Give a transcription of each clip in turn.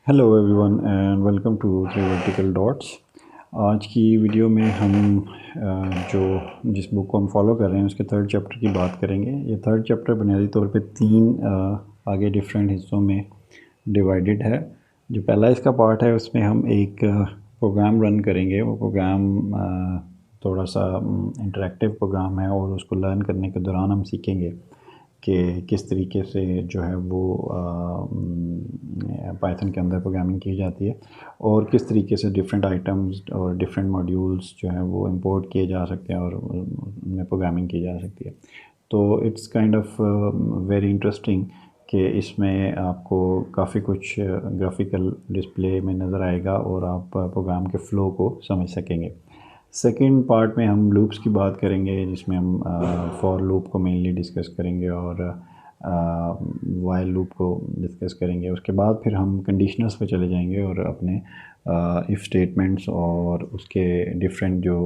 Hello everyone and welcome to three vertical dots. आज की video में हम जो जिस बुक को हम फॉलो कर रहे हैं उसके थर्ड चैप्टर की बात करेंगे। ये थर्ड चैप्टर बुनियादी तौर पे तीन आगे डिफरेंट हिस्सों में डिवाइडेड है। जो पहला इसका पार्ट है उसमें हम एक प्रोग्राम रन करेंगे। वो प्रोग्राम थोड़ा सा इंटरेक्टिव प्रोग्राम है और उसको लर्न करने के दौरान हम सीखेंगे कि किस तरीके से जो है वो पाइथन के अंदर प्रोग्रामिंग की जाती है और किस तरीके से डिफरेंट आइटम्स और डिफरेंट मॉड्यूल्स जो हैं वो इंपोर्ट किए जा सकते हैं और उनमें प्रोग्रामिंग की जा सकती है। तो it's kind of very interesting कि इसमें आपको काफ़ी कुछ ग्राफिकल डिस्प्ले में नज़र आएगा और आप प्रोग्राम के फ़्लो को समझ सकेंगे। सेकेंड पार्ट में हम लूप्स की बात करेंगे जिसमें हम फॉर लूप को मेनली डिस्कस करेंगे और वाइल लूप को डिस्कस करेंगे। उसके बाद फिर हम कंडीशनल्स पे चले जाएंगे और अपने इफ़ स्टेटमेंट्स और उसके डिफरेंट जो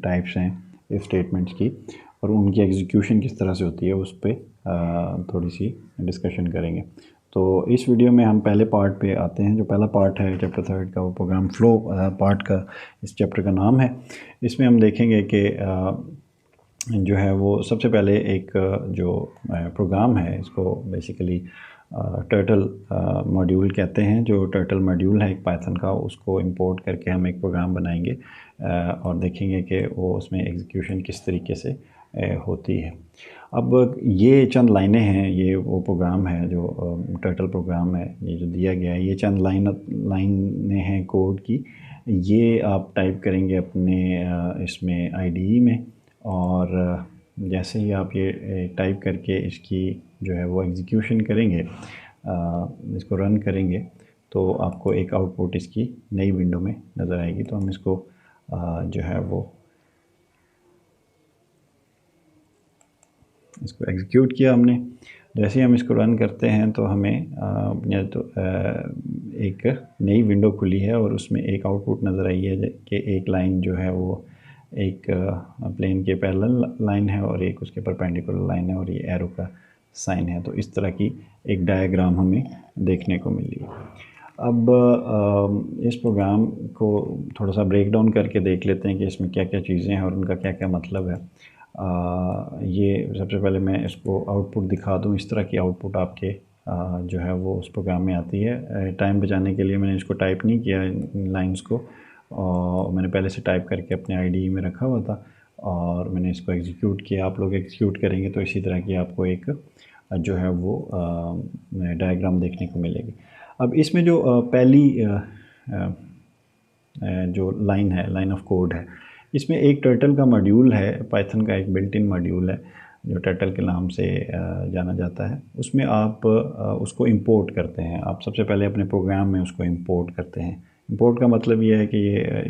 टाइप्स हैं इफ़ स्टेटमेंट्स की और उनकी एग्जीक्यूशन किस तरह से होती है उस पर थोड़ी सी डिस्कशन करेंगे। तो इस वीडियो में हम पहले पार्ट पे आते हैं। जो पहला पार्ट है चैप्टर थर्ड का वो प्रोग्राम फ्लो पार्ट का इस चैप्टर का नाम है। इसमें हम देखेंगे कि जो है वो सबसे पहले एक जो प्रोग्राम है इसको बेसिकली टर्टल मॉड्यूल कहते हैं। जो टर्टल मॉड्यूल है एक पाइथन का उसको इंपोर्ट करके हम एक प्रोग्राम बनाएंगे और देखेंगे कि वो उसमें एग्जीक्यूशन किस तरीके से होती है। अब ये चंद लाइनें हैं, ये वो प्रोग्राम है जो टर्टल प्रोग्राम है, ये जो दिया गया है ये चंद लाइनें हैं कोड की। ये आप टाइप करेंगे अपने इसमें आईडीई में और जैसे ही आप ये टाइप करके इसकी जो है वो एग्जीक्यूशन करेंगे, इसको रन करेंगे तो आपको एक आउटपुट इसकी नई विंडो में नज़र आएगी। तो हम इसको जो है वो इसको एग्जीक्यूट किया हमने। जैसे ही हम इसको रन करते हैं तो हमें एक नई विंडो खुली है और उसमें एक आउटपुट नज़र आई है कि एक लाइन जो है वो एक प्लेन के पैरेलल लाइन है और एक उसके परपेंडिकुलर लाइन है और ये एरो का साइन है। तो इस तरह की एक डायग्राम हमें देखने को मिली। अब इस प्रोग्राम को थोड़ा सा ब्रेक डाउन करके देख लेते हैं कि इसमें क्या क्या चीज़ें हैं और उनका क्या क्या मतलब है। ये सबसे पहले मैं इसको आउटपुट दिखा दूँ। इस तरह की आउटपुट आपके जो है वो उस प्रोग्राम में आती है। टाइम बचाने के लिए मैंने इसको टाइप नहीं किया लाइंस को, और मैंने पहले से टाइप करके अपने आईडीई में रखा हुआ था और मैंने इसको एग्जीक्यूट किया। आप लोग एग्जीक्यूट करेंगे तो इसी तरह की आपको एक जो है वो डायग्राम देखने को मिलेगी। अब इसमें जो पहली जो लाइन है, लाइन ऑफ कोड है, इसमें एक टर्टल का मॉड्यूल है, पाइथन का एक बिल्ट इन मॉड्यूल है जो टर्टल के नाम से जाना जाता है। उसमें आप उसको इंपोर्ट करते हैं। आप सबसे पहले अपने प्रोग्राम में उसको इंपोर्ट करते हैं। इंपोर्ट का मतलब ये है कि ये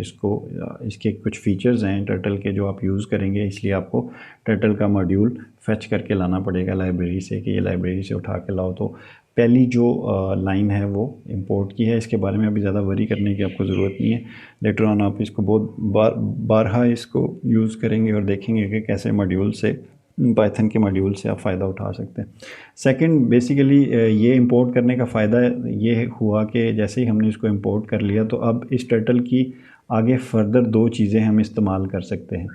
इसके कुछ फीचर्स हैं टर्टल के जो आप यूज़ करेंगे, इसलिए आपको टर्टल का मॉड्यूल फेच करके लाना पड़ेगा लाइब्रेरी से कि ये लाइब्रेरी से उठा के लाओ। तो पहली जो लाइन है वो इंपोर्ट की है। इसके बारे में अभी ज़्यादा वरी करने की आपको ज़रूरत नहीं है। लेटर ऑन आप इसको बहुत बारहा इसको यूज़ करेंगे और देखेंगे कि कैसे मॉड्यूल से, पाइथन के मॉड्यूल से आप फ़ायदा उठा सकते हैं। सेकंड, बेसिकली ये इंपोर्ट करने का फ़ायदा ये हुआ कि जैसे ही हमने इसको इंपोर्ट कर लिया तो अब इस टर्टल की आगे फर्दर दो चीज़ें हम इस्तेमाल कर सकते हैं।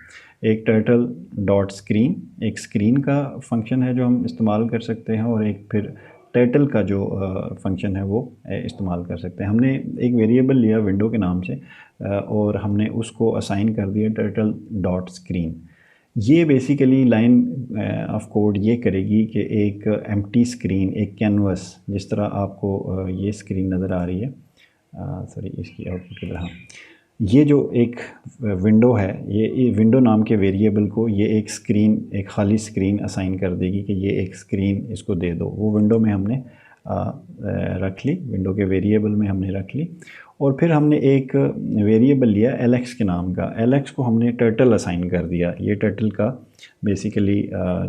एक टर्टल डॉट स्क्रीन, एक स्क्रीन का फंक्शन है जो हम इस्तेमाल कर सकते हैं, और एक फिर टर्टल का जो फंक्शन है वो इस्तेमाल कर सकते हैं। हमने एक वेरिएबल लिया विंडो के नाम से और हमने उसको असाइन कर दिया टर्टल डॉट स्क्रीन। ये बेसिकली लाइन ऑफ कोड ये करेगी कि एक एम्प्टी स्क्रीन, एक कैनवस, जिस तरह आपको ये स्क्रीन नज़र आ रही है, सॉरी इसकी आउटपुट की तरह, ये जो एक विंडो है, ये विंडो नाम के वेरिएबल को ये एक स्क्रीन, एक खाली स्क्रीन असाइन कर देगी कि ये एक स्क्रीन इसको दे दो। वो विंडो में हमने रख ली, विंडो के वेरिएबल में हमने रख ली। और फिर हमने एक वेरिएबल लिया एलेक्स के नाम का। एलेक्स को हमने टर्टल असाइन कर दिया। ये टर्टल का बेसिकली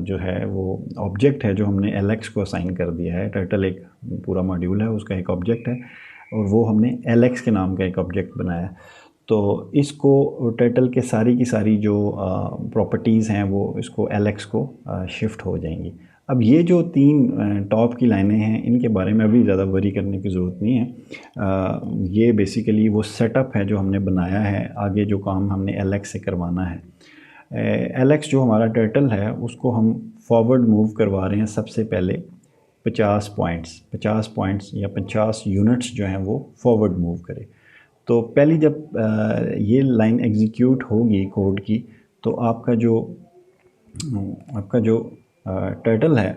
जो है वो ऑब्जेक्ट है जो हमने एलेक्स को असाइन कर दिया है। टर्टल एक पूरा मॉड्यूल है, उसका एक ऑब्जेक्ट है और वो हमने एलेक्स के नाम का एक ऑब्जेक्ट बनाया। तो इसको टर्टल के सारी की सारी जो प्रॉपर्टीज़ हैं वो इसको एलेक्स को शिफ्ट हो जाएंगी। अब ये जो तीन टॉप की लाइनें हैं, इनके बारे में अभी ज़्यादा वरी करने की ज़रूरत नहीं है। ये बेसिकली वो सेटअप है जो हमने बनाया है, आगे जो काम हमने एलेक्स से करवाना है। एलेक्स जो हमारा टर्टल है उसको हम फॉरवर्ड मूव करवा रहे हैं सबसे पहले 50 पॉइंट्स या 50 यूनिट्स जो हैं वो फॉरवर्ड मूव करें। तो पहली जब ये लाइन एग्जीक्यूट होगी कोड की, तो आपका जो टर्टल है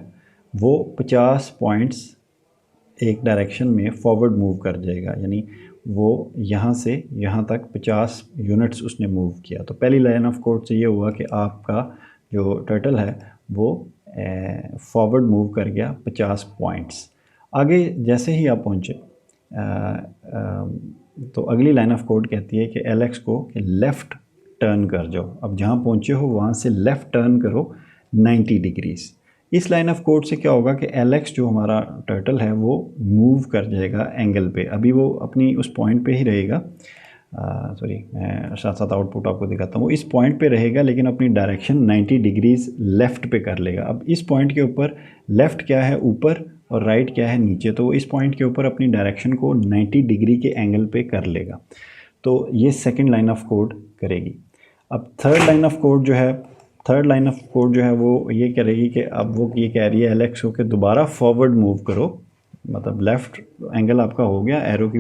वो 50 पॉइंट्स एक डायरेक्शन में फॉरवर्ड मूव कर जाएगा, यानी वो यहाँ से यहाँ तक 50 यूनिट्स उसने मूव किया। तो पहली लाइन ऑफ कोड से ये हुआ कि आपका जो टर्टल है वो फॉरवर्ड मूव कर गया 50 पॉइंट्स। आगे जैसे ही आप पहुँचे तो अगली लाइन ऑफ कोड कहती है कि एलेक्स को कि लेफ़्ट टर्न कर जाओ। अब जहाँ पहुँचे हो वहाँ से लेफ़्ट टर्न करो 90 डिग्रीज़। इस लाइन ऑफ कोड से क्या होगा कि एलेक्स जो हमारा टर्टल है वो मूव कर जाएगा एंगल पे। अभी वो अपनी उस पॉइंट पे ही रहेगा, सॉरी मैं साथ साथ आउटपुट आपको दिखाता हूँ। वो इस पॉइंट पे रहेगा लेकिन अपनी डायरेक्शन 90 डिग्रीज़ लेफ़्ट पे कर लेगा। अब इस पॉइंट के ऊपर लेफ़्ट क्या है ऊपर और राइट क्या है नीचे, तो वो इस पॉइंट के ऊपर अपनी डायरेक्शन को 90 डिग्री के एंगल पे कर लेगा। तो ये सेकेंड लाइन ऑफ कोड करेगी। अब थर्ड लाइन ऑफ कोड जो है वो ये करेगी कि अब वो ये कह रही है एलेक्स को कि दोबारा फॉरवर्ड मूव करो, मतलब लेफ़्ट एंगल आपका हो गया, एरो की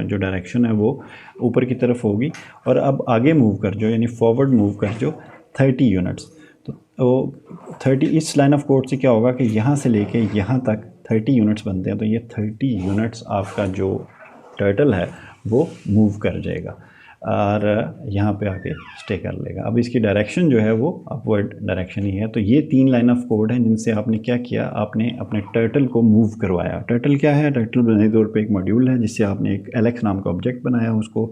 जो डायरेक्शन है वो ऊपर की तरफ होगी, और अब आगे मूव कर जाओ, यानी फॉरवर्ड मूव कर जाओ 30 यूनिट्स। तो 30 इस लाइन ऑफ कोड से क्या होगा कि यहाँ से लेके यहाँ तक 30 यूनिट्स बनते हैं, तो ये 30 यूनिट्स आपका जो टर्टल है वो मूव कर जाएगा और यहाँ पे आके स्टे कर लेगा। अब इसकी डायरेक्शन जो है वो अपवर्ड डायरेक्शन ही है। तो ये तीन लाइन ऑफ कोड हैं जिनसे आपने क्या किया, आपने अपने टर्टल को मूव करवाया। टर्टल क्या है? टर्टल बुनियादी तौर पे एक मॉड्यूल है जिससे आपने एक एलेक्स नाम का ऑब्जेक्ट बनाया, उसको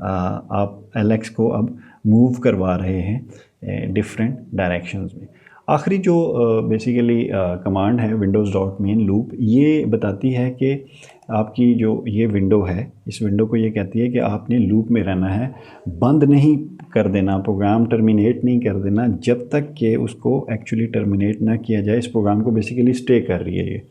आप एलेक्स को अब मूव करवा रहे हैं डिफरेंट डायरेक्शंस में। आखिरी जो बेसिकली कमांड है windows.main_loop, ये बताती है कि आपकी जो ये विंडो है, इस विंडो को ये कहती है कि आपने लूप में रहना है, बंद नहीं कर देना, प्रोग्राम टर्मिनेट नहीं कर देना जब तक कि उसको एक्चुअली टर्मिनेट ना किया जाए। इस प्रोग्राम को बेसिकली स्टे कर रही है ये,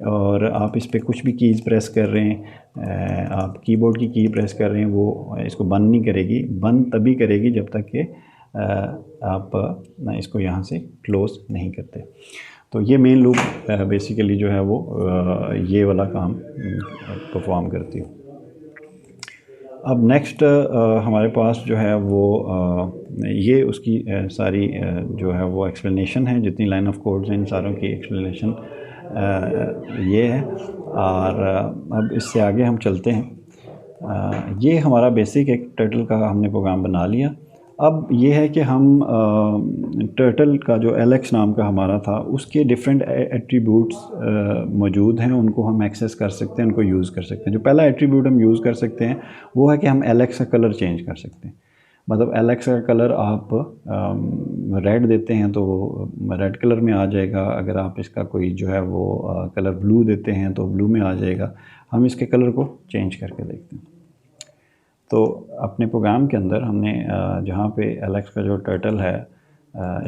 और आप इस पर कुछ भी कीज़ प्रेस कर रहे हैं, आप कीबोर्ड की की प्रेस कर रहे हैं, वो इसको बंद नहीं करेगी। बंद तभी करेगी जब तक कि आप इसको यहाँ से क्लोज़ नहीं करते। तो ये मेन लूप बेसिकली जो है वो ये वाला काम परफॉर्म करती है। अब नेक्स्ट हमारे पास जो है वो ये उसकी सारी जो है वो एक्सप्लेनेशन है, जितनी लाइन ऑफ कोड्स हैं इन सारों की एक्सप्लेनेशन ये है। और अब इससे आगे हम चलते हैं। ये हमारा बेसिक एक टर्टल का हमने प्रोग्राम बना लिया। अब ये है कि हम टर्टल का जो एलेक्स नाम का हमारा था उसके डिफरेंट एट्रीब्यूट्स मौजूद हैं, उनको हम एक्सेस कर सकते हैं, उनको यूज़ कर सकते हैं। जो पहला एट्रीब्यूट हम यूज़ कर सकते हैं वो है कि हम एलेक्स का कलर चेंज कर सकते हैं। मतलब एलेक्स का कलर आप रेड देते हैं तो रेड कलर में आ जाएगा, अगर आप इसका कोई जो है वो कलर ब्लू देते हैं तो ब्लू में आ जाएगा। हम इसके कलर को चेंज करके देखते हैं। तो अपने प्रोग्राम के अंदर हमने जहाँ पे एलेक्स का जो टर्टल है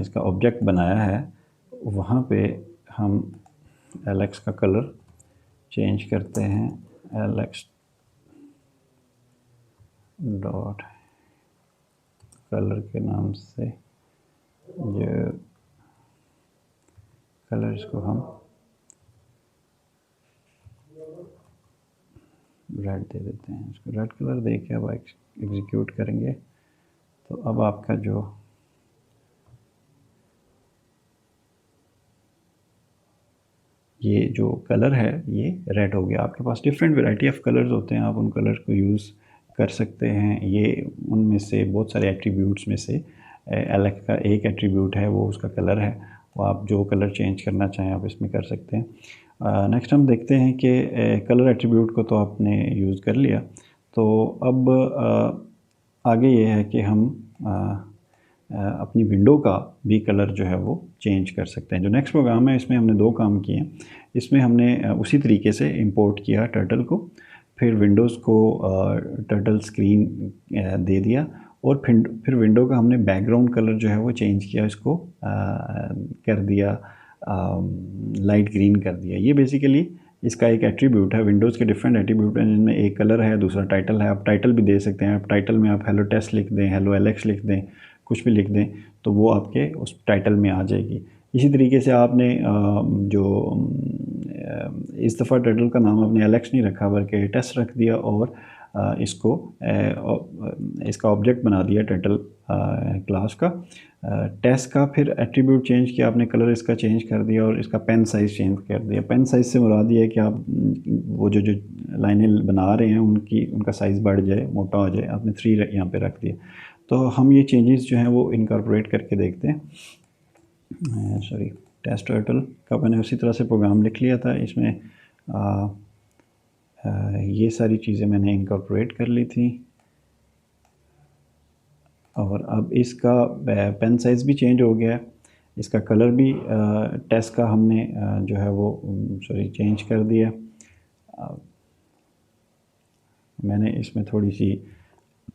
इसका ऑब्जेक्ट बनाया है, वहाँ पे हम एलेक्स का कलर चेंज करते हैं। एलेक्स डॉट कलर के नाम से जो कलर, इसको हम रेड दे देते हैं। इसको रेड कलर दे के अब एग्जीक्यूट करेंगे तो अब आपका जो ये जो कलर है ये रेड हो गया। आपके पास डिफरेंट वैरायटी ऑफ कलर्स होते हैं, आप उन कलर को यूज़ कर सकते हैं। ये उनमें से बहुत सारे एट्रीब्यूट्स में से एलेक्स का एक एट्रीब्यूट है, वो उसका कलर है। वो आप जो कलर चेंज करना चाहें आप इसमें कर सकते हैं। नेक्स्ट हम देखते हैं कि कलर एट्रीब्यूट को तो आपने यूज़ कर लिया, तो अब आगे ये है कि हम अपनी विंडो का भी कलर जो है वो चेंज कर सकते हैं। जो नेक्स्ट प्रोग्राम है इसमें हमने दो काम किए हैं। इसमें हमने उसी तरीके से इंपोर्ट किया टर्टल को, फिर विंडोज़ को टर्टल स्क्रीन दे दिया, और फिर विंडो का हमने बैकग्राउंड कलर जो है वो चेंज किया, इसको कर दिया लाइट ग्रीन कर दिया। ये बेसिकली इसका एक एट्रीब्यूट है। विंडोज़ के डिफरेंट एट्रीब्यूट हैं जिनमें एक कलर है, दूसरा टाइटल है। आप टाइटल भी दे सकते हैं। आप टाइटल में आप हेलो टेस्ट लिख दें, हेलो एलेक्स लिख दें, कुछ भी लिख दें तो वो आपके उस टाइटल में आ जाएगी। इसी तरीके से आपने इस दफ़ा टाइटल का नाम आपने एलेक्स नहीं रखा बल्कि टेस्ट रख दिया और इसको इसका ऑब्जेक्ट बना दिया टाइटल क्लास का। टेस्ट का फिर एट्रीब्यूट चेंज किया आपने, कलर इसका चेंज कर दिया और इसका पेन साइज़ चेंज कर दिया। पेन साइज़ से मुराद ये है कि आप वो जो लाइनें बना रहे हैं उनका साइज़ बढ़ जाए, मोटा हो जाए। आपने 3 यहाँ पे रख दिया। तो हम ये चेंजेस जो हैं वो इनकॉर्पोरेट करके देखते हैं। सॉरी, टेस्ट टाइटल का मैंने उसी तरह से प्रोग्राम लिख लिया था। इसमें ये सारी चीज़ें मैंने इनकॉर्पोरेट कर ली थी और अब इसका पेन साइज़ भी चेंज हो गया है। इसका कलर भी टेस्ट का हमने जो है वो चेंज कर दिया। मैंने इसमें थोड़ी सी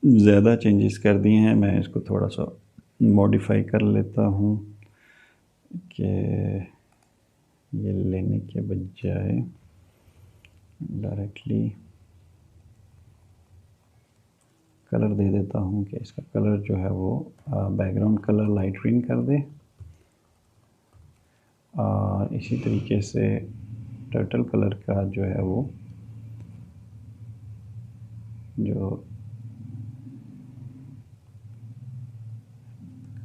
ज़्यादा चेंजेस कर दिए हैं। मैं इसको थोड़ा सा मॉडिफाई कर लेता हूँ कि ये लेने के बजाय डायरेक्टली कलर दे देता हूँ कि इसका कलर जो है वो बैकग्राउंड कलर लाइट ग्रीन कर दे। और इसी तरीके से टर्टल कलर का जो है वो जो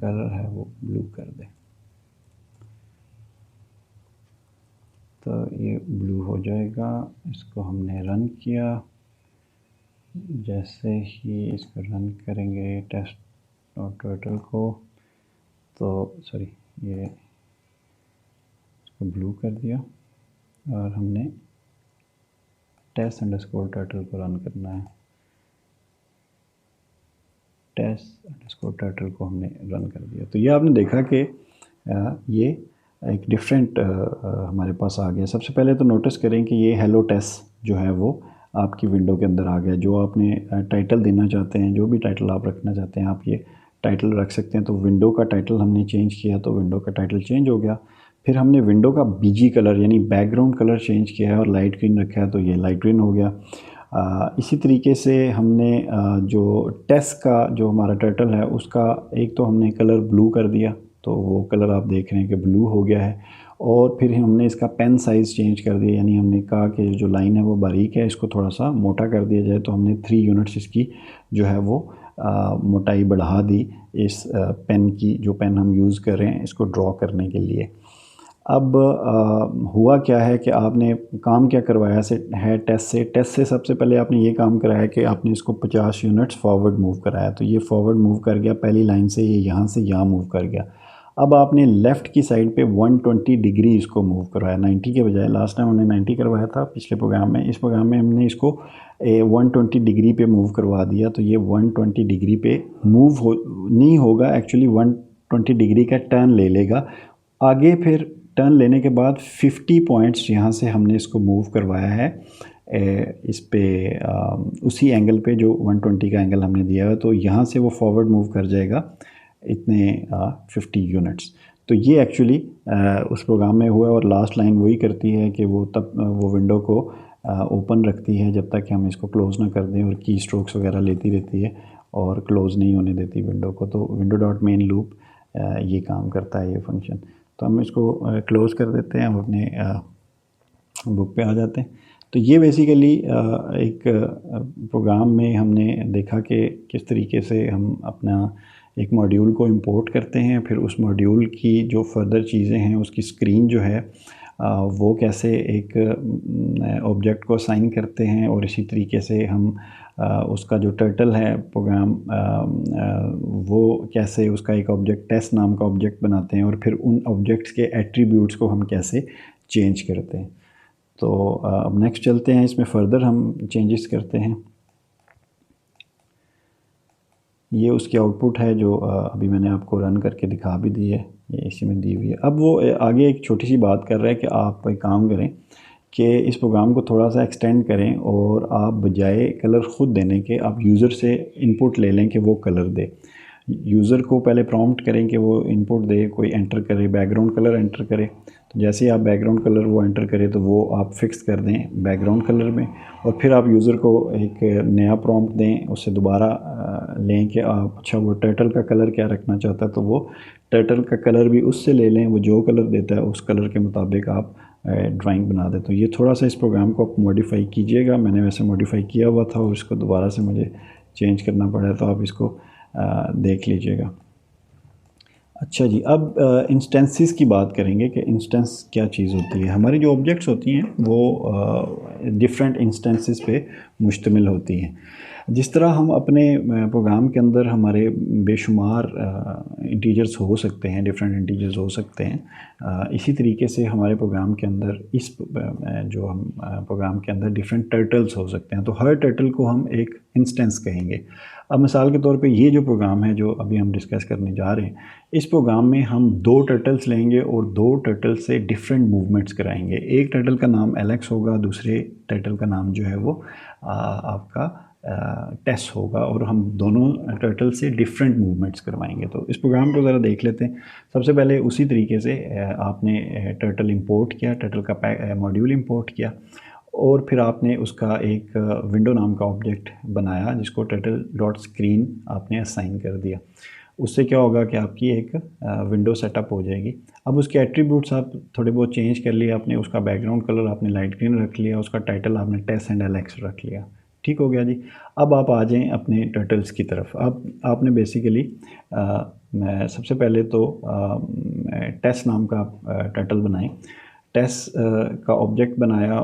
कलर है वो ब्लू कर दे। तो ये ब्लू हो जाएगा। इसको हमने रन किया। जैसे ही इसको रन करेंगे टेस्ट टर्टल को, तो सॉरी ये इसको ब्लू कर दिया और हमने टेस्ट अंडरस्कोर टर्टल को रन करना है। टेस्ट अंडरस्कोर टर्टल को हमने रन कर दिया। तो ये आपने देखा कि ये एक डिफरेंट हमारे पास आ गया। सबसे पहले तो नोटिस करें कि ये हेलो टेस्ट जो है वो आपकी विंडो के अंदर आ गया। जो आपने टाइटल देना चाहते हैं, जो भी टाइटल आप रखना चाहते हैं, आप ये टाइटल रख सकते हैं। तो विंडो का टाइटल हमने चेंज किया तो विंडो का टाइटल चेंज हो गया। फिर हमने विंडो का बीजी कलर यानी बैकग्राउंड कलर चेंज किया है और लाइट ग्रीन रखा है तो ये लाइट ग्रीन हो गया। इसी तरीके से हमने जो टेस्ट का जो हमारा टाइटल है उसका एक तो हमने कलर ब्लू कर दिया, तो वो कलर आप देख रहे हैं कि ब्लू हो गया है। और फिर हमने इसका पेन साइज़ चेंज कर दिया, यानी हमने कहा कि जो लाइन है वो बारीक है, इसको थोड़ा सा मोटा कर दिया जाए। तो हमने 3 यूनिट्स इसकी जो है वो मोटाई बढ़ा दी इस पेन की, जो पेन हम यूज़ कर रहे हैं इसको ड्रॉ करने के लिए। अब हुआ क्या है कि आपने काम क्या करवाया है टेस्ट से सबसे पहले आपने ये काम कराया कि आपने इसको 50 यूनिट्स फॉरवर्ड मूव कराया। तो ये फॉरवर्ड मूव कर गया पहली लाइन से, ये यहाँ से यहाँ मूव कर गया। अब आपने लेफ़्ट की साइड पे 120 डिग्री इसको मूव करवाया, 90 के बजाय। लास्ट टाइम हमने 90 करवाया था पिछले प्रोग्राम में। इस प्रोग्राम में हमने इसको 120 डिग्री पे मूव करवा दिया। तो ये 120 डिग्री पे मूव नहीं होगा, एक्चुअली 120 डिग्री का टर्न ले लेगा आगे। फिर टर्न लेने के बाद 50 पॉइंट्स यहाँ से हमने इसको मूव करवाया है इस पे उसी एंगल पे जो 120 का एंगल हमने दिया है। तो यहाँ से वो फॉरवर्ड मूव कर जाएगा इतने 50 यूनिट्स। तो ये एक्चुअली उस प्रोग्राम में हुआ और लास्ट लाइन वही करती है कि वो तब वो विंडो को ओपन रखती है जब तक कि हम इसको क्लोज़ ना कर दें, और की स्ट्रोक्स वगैरह लेती रहती है और क्लोज़ नहीं होने देती विंडो को। तो विंडो डॉट मेन लूप ये काम करता है, ये फंक्शन। तो हम इसको क्लोज़ कर देते हैं, हम अपने बुक पे आ जाते हैं। तो ये बेसिकली एक प्रोग्राम में हमने देखा कि किस तरीके से हम अपना एक मॉड्यूल को इंपोर्ट करते हैं, फिर उस मॉड्यूल की जो फर्दर चीज़ें हैं उसकी स्क्रीन जो है वो कैसे एक ऑब्जेक्ट को असाइन करते हैं, और इसी तरीके से हम उसका जो टर्टल है प्रोग्राम वो कैसे उसका एक ऑब्जेक्ट टेस्ट नाम का ऑब्जेक्ट बनाते हैं, और फिर उन ऑब्जेक्ट्स के एट्रीब्यूट्स को हम कैसे चेंज करते हैं। तो अब नेक्स्ट चलते हैं, इसमें फ़र्दर हम चेंजेस करते हैं। ये उसकी आउटपुट है जो अभी मैंने आपको रन करके दिखा भी दी है, ये इसी में दी हुई है। अब वो आगे एक छोटी सी बात कर रहा है कि आप एक काम करें कि इस प्रोग्राम को थोड़ा सा एक्सटेंड करें और आप बजाय कलर ख़ुद देने के आप यूज़र से इनपुट ले लें कि वो कलर दे। यूज़र को पहले प्रॉम्प्ट करें कि वो इनपुट दे, कोई एंटर करे, बैकग्राउंड कलर एंटर करे। तो जैसे ही आप बैकग्राउंड कलर वो एंटर करें तो वो आप फिक्स कर दें बैकग्राउंड कलर में, और फिर आप यूज़र को एक नया प्रॉम्प्ट दें, उससे दोबारा लें कि आप अच्छा वो टर्टल का कलर क्या रखना चाहता है, तो वो टर्टल का कलर भी उससे ले लें, वो जो कलर देता है उस कलर के मुताबिक आप ड्राइंग बना दें। तो ये थोड़ा सा इस प्रोग्राम को आप मॉडिफाई कीजिएगा, मैंने वैसे मॉडिफाई किया हुआ था और इसको दोबारा से मुझे चेंज करना पड़ा, तो आप इसको देख लीजिएगा। अच्छा जी, अब इंस्टेंसेस की बात करेंगे कि इंस्टेंस क्या चीज़ होती है। हमारी जो ऑब्जेक्ट्स होती हैं वो डिफरेंट इंस्टेंसेस पे मुश्तमिल होती हैं। जिस तरह हम अपने प्रोग्राम के अंदर हमारे बेशुमार इंटीजर्स हो सकते हैं, डिफरेंट इंटीजर्स हो सकते हैं, इसी तरीके से हमारे प्रोग्राम के अंदर जो हम प्रोग्राम के अंदर डिफरेंट टर्टल्स हो सकते हैं। तो हर टर्टल को हम एक इंस्टेंस कहेंगे। अब मिसाल के तौर पे ये जो प्रोग्राम है जो अभी हम डिस्कस करने जा रहे हैं, इस प्रोग्राम में हम 2 टर्टल्स लेंगे और 2 टर्टल से डिफरेंट मूवमेंट्स कराएंगे। एक टर्टल का नाम एलेक्स होगा, दूसरे टर्टल का नाम जो है वो आपका टेस होगा, और हम दोनों टर्टल से डिफरेंट मूवमेंट्स करवाएंगे। तो इस प्रोग्राम को ज़रा देख लेते हैं। सबसे पहले उसी तरीके से आपने टर्टल इंपोर्ट किया, टर्टल का मॉड्यूल इंपोर्ट किया, और फिर आपने उसका एक विंडो नाम का ऑब्जेक्ट बनाया जिसको टर्टल डॉट स्क्रीन आपने असाइन कर दिया। उससे क्या होगा कि आपकी एक विंडो सेटअप हो जाएगी। अब उसके एट्रीब्यूट्स आप थोड़े बहुत चेंज कर लिए आपने, उसका बैकग्राउंड कलर आपने लाइट ग्रीन रख लिया, उसका टाइटल आपने टेस एंड एलेक्स रख लिया। ठीक हो गया जी। अब आप आ जाएं अपने टर्टल्स की तरफ। अब आपने बेसिकली मैं सबसे पहले तो टेस नाम का टर्टल बनाएं। टेस का ऑब्जेक्ट बनाया,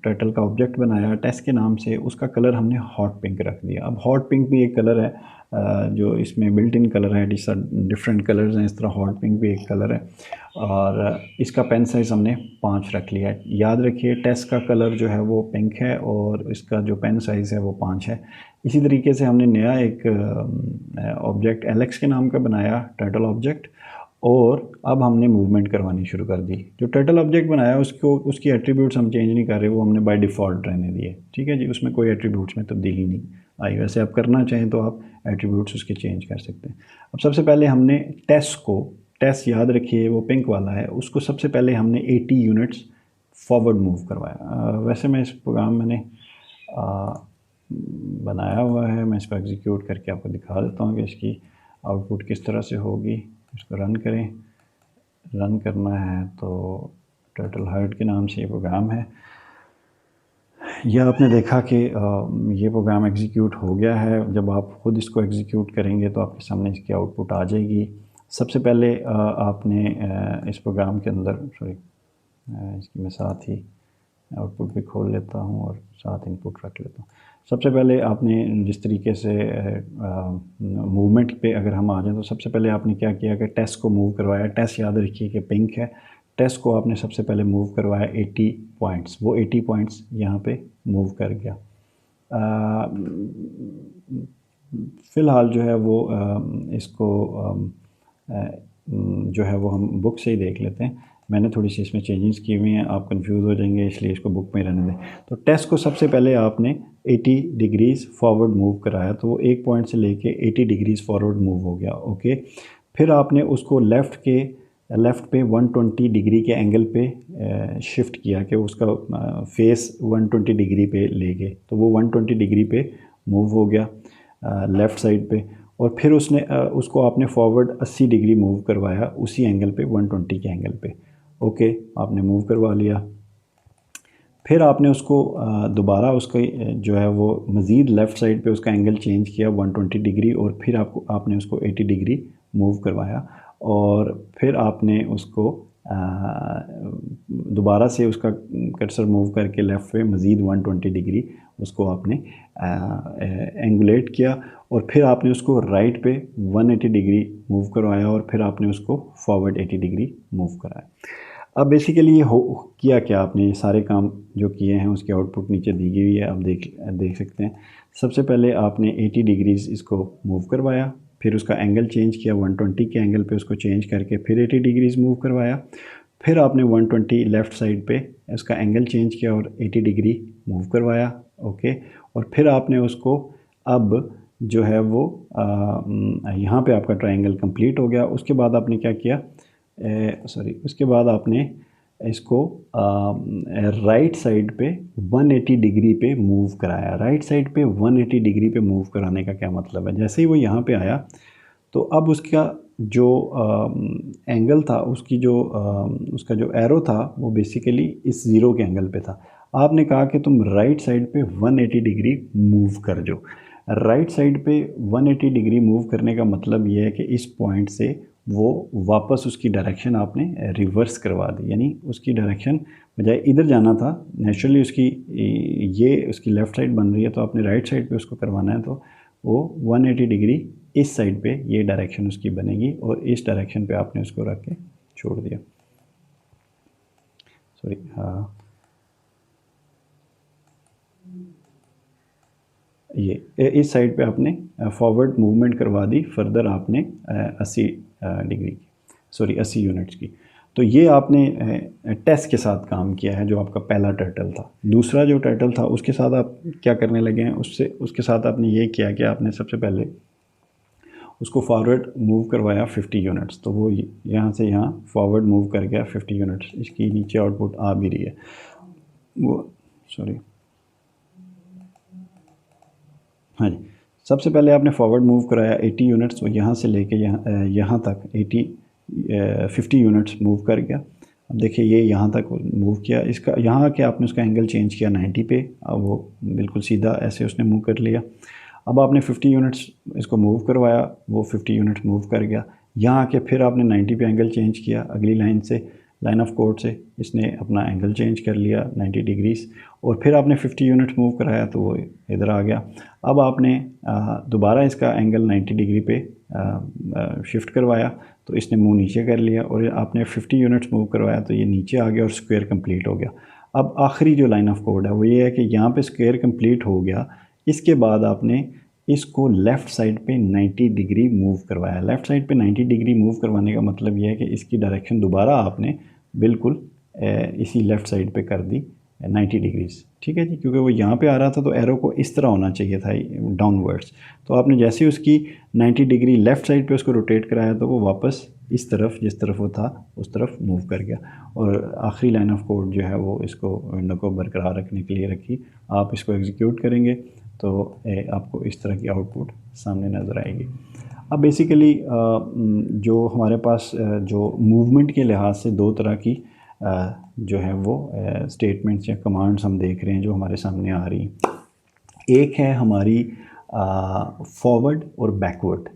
टर्टल का ऑब्जेक्ट बनाया टेस के नाम से, उसका कलर हमने हॉट पिंक रख दिया। अब हॉट पिंक भी एक कलर है जो इसमें बिल्ट इन कलर है, डिफरेंट कलर्स हैं, इस तरह हॉट पिंक भी एक कलर है, और इसका पेन साइज़ हमने 5 रख लिया है। याद रखिए टेस्ट का कलर जो है वो पिंक है और इसका जो पेन साइज़ है वो 5 है। इसी तरीके से हमने नया एक ऑब्जेक्ट एलेक्स के नाम का बनाया, टर्टल ऑब्जेक्ट, और अब हमने मूवमेंट करवानी शुरू कर दी। जो टर्टल ऑब्जेक्ट बनाया उसकी एट्रीब्यूट्स हम चेंज नहीं कर रहे, वो हमने बाय डिफ़ॉल्ट रहने दिए। ठीक है जी, उसमें कोई एट्रीब्यूट्स में तब्दीली नहीं आई। वैसे आप करना चाहें तो आप एट्रीब्यूट्स उसके चेंज कर सकते हैं। अब सबसे पहले हमने टेस्ट याद रखिए वो पिंक वाला है, उसको सबसे पहले हमने 80 यूनिट्स फॉरवर्ड मूव करवाया। वैसे मैं इस प्रोग्राम मैंने बनाया हुआ है, मैं इसको एग्जीक्यूट करके आपको दिखा देता हूँ कि इसकी आउटपुट किस तरह से होगी। इसको रन करें। रन करना है तो टर्टल हर्ट के नाम से ये प्रोग्राम है। यह आपने देखा कि ये प्रोग्राम एग्जीक्यूट हो गया है। जब आप ख़ुद इसको एग्जीक्यूट करेंगे तो आपके सामने इसकी आउटपुट आ जाएगी। सबसे पहले आपने इस प्रोग्राम के अंदर इसकी मैं साथ ही आउटपुट भी खोल लेता हूँ और साथ इनपुट रख लेता हूँ। सबसे पहले आपने जिस तरीके से मूवमेंट पे अगर हम आ जाएं तो सबसे पहले आपने क्या किया कि टेस्ट को मूव करवाया। टेस्ट याद रखिए कि पिंक है। टेस्ट को आपने सबसे पहले मूव करवाया 80 पॉइंट्स, वो 80 पॉइंट्स यहाँ पे मूव कर गया। फ़िलहाल जो है वो इसको जो है वो हम बुक से ही देख लेते हैं। मैंने थोड़ी सी इसमें चेंजेस की हुई हैं, आप कंफ्यूज हो जाएंगे, इसलिए इसको बुक में रहने दें। तो टेस्ट को सबसे पहले आपने 80 डिग्रीज़ फॉरवर्ड मूव कराया, तो वो एक पॉइंट से लेके 80 डिग्रीज़ फॉरवर्ड मूव हो गया। ओके, फिर आपने उसको लेफ़्ट पे 120 डिग्री के एंगल पे शिफ्ट किया कि उसका फेस 120 डिग्री पे ले गए, तो वो 120 डिग्री पे मूव हो गया लेफ़्ट साइड पे। और फिर उसको आपने फॉरवर्ड 80 डिग्री मूव करवाया उसी एंगल पे, 120 के एंगल पे। ओके, आपने मूव करवा लिया। फिर आपने उसको दोबारा उसका जो है वो मज़ीद लेफ़्ट साइड पे उसका एंगल चेंज किया 120 डिग्री, और फिर आपने उसको 80 डिग्री मूव करवाया, और फिर आपने उसको दोबारा से उसका कर्सर मूव करके लेफ़्ट पे मज़ीद 120 डिग्री उसको आपने एंगुलेट किया, और फिर आपने उसको राइट पे 180 डिग्री मूव करवाया, और फिर आपने उसको फॉरवर्ड 80 डिग्री मूव कराया। अब बेसिकली ये किया क्या आपने, ये सारे काम जो किए हैं उसकी आउटपुट नीचे दी गई हुई है, आप देख सकते हैं। सबसे पहले आपने 80 डिग्रीज़ इसको मूव करवाया, फिर उसका एंगल चेंज किया 120 के एंगल पे उसको चेंज करके फिर 80 डिग्रीज़ मूव करवाया। फिर आपने 120 लेफ़्ट साइड पे उसका एंगल चेंज किया और 80 डिग्री मूव करवाया। ओके, और फिर आपने उसको अब जो है वो यहाँ पे आपका ट्रायंगल कंप्लीट हो गया। उसके बाद आपने क्या किया, उसके बाद आपने इसको राइट साइड पे 180 डिग्री पे मूव कराया। राइट साइड पे 180 डिग्री पे मूव कराने का क्या मतलब है, जैसे ही वो यहाँ पे आया तो अब उसका जो एंगल था, उसका जो एरो था वो बेसिकली इस ज़ीरो के एंगल पे था। आपने कहा कि तुम राइट साइड पे 180 डिग्री मूव कर जो। राइट साइड पे 180 डिग्री मूव करने का मतलब ये है कि इस पॉइंट से वो वापस उसकी डायरेक्शन आपने रिवर्स करवा दी, यानी उसकी डायरेक्शन बजाय इधर जाना था, नेचुरली ये उसकी लेफ़्ट साइड बन रही है, तो आपने राइट साइड पे उसको करवाना है, तो वो 180 डिग्री इस साइड पे ये डायरेक्शन उसकी बनेगी और इस डायरेक्शन पे आपने उसको रख के छोड़ दिया। सॉरी, हाँ, ये इस साइड पे आपने फॉरवर्ड मूवमेंट करवा दी, फर्दर आपने 80 डिग्री की, सॉरी 80 यूनिट्स की। तो ये आपने टेस्ट के साथ काम किया है, जो आपका पहला टर्टल था। दूसरा जो टर्टल था उसके साथ आप क्या करने लगे हैं, उसके साथ आपने ये किया कि आपने सबसे पहले उसको फॉरवर्ड मूव करवाया 50 यूनिट्स, तो वो यहाँ से यहाँ फॉरवर्ड मूव कर गया 50 यूनिट्स। इसकी नीचे आउटपुट आ भी रही है वो, सॉरी, हाँ जी। सबसे पहले आपने फॉरवर्ड मूव कराया 80 यूनिट्स, वो यहाँ से लेके यहाँ तक 50 यूनिट्स मूव कर गया। अब देखिए ये यहाँ तक मूव किया, इसका यहाँ आके आपने उसका एंगल चेंज किया 90 पे, अब वो बिल्कुल सीधा ऐसे उसने मूव कर लिया। अब आपने 50 यूनिट्स इसको मूव करवाया, वो 50 यूनिट्स मूव कर गया। यहाँ आके फिर आपने 90 पे एंगल चेंज किया, अगली लाइन से, लाइन ऑफ कोड से इसने अपना एंगल चेंज कर लिया 90 डिग्रीज, और फिर आपने 50 यूनिट्स मूव कराया तो वो इधर आ गया। अब आपने दोबारा इसका एंगल 90 डिग्री पे शिफ्ट करवाया, तो इसने मुंह नीचे कर लिया, और आपने 50 यूनिट्स मूव करवाया तो ये नीचे आ गया और स्क्वायर कंप्लीट हो गया। अब आखिरी जो लाइन ऑफ कोड है वो ये है कि यहाँ पे स्क्वायर कंप्लीट हो गया, इसके बाद आपने इसको लेफ़्ट साइड पे 90 डिग्री मूव करवाया। लेफ़्ट साइड पे 90 डिग्री मूव करवाने का मतलब ये है कि इसकी डायरेक्शन दोबारा आपने बिल्कुल इसी लेफ़्ट साइड पे कर दी 90 डिग्रीज, ठीक है जी, क्योंकि वो यहाँ पे आ रहा था तो एरो को इस तरह होना चाहिए था, डाउनवर्ड्स। तो आपने जैसे ही उसकी 90 डिग्री लेफ़्ट साइड पे उसको रोटेट कराया तो वो वापस इस तरफ, जिस तरफ वो था उस तरफ मूव कर गया। और आखिरी लाइन ऑफ कोड जो है वो इसको विंडो को बरकरार रखने के लिए रखी। आप इसको एग्जीक्यूट करेंगे तो आपको इस तरह की आउटपुट सामने नज़र आएगी। अब बेसिकली जो हमारे पास जो मूवमेंट के लिहाज से दो तरह की जो है वो स्टेटमेंट्स या कमांड्स हम देख रहे हैं जो हमारे सामने आ रही हैं। एक है हमारी फॉरवर्ड और बैकवर्ड।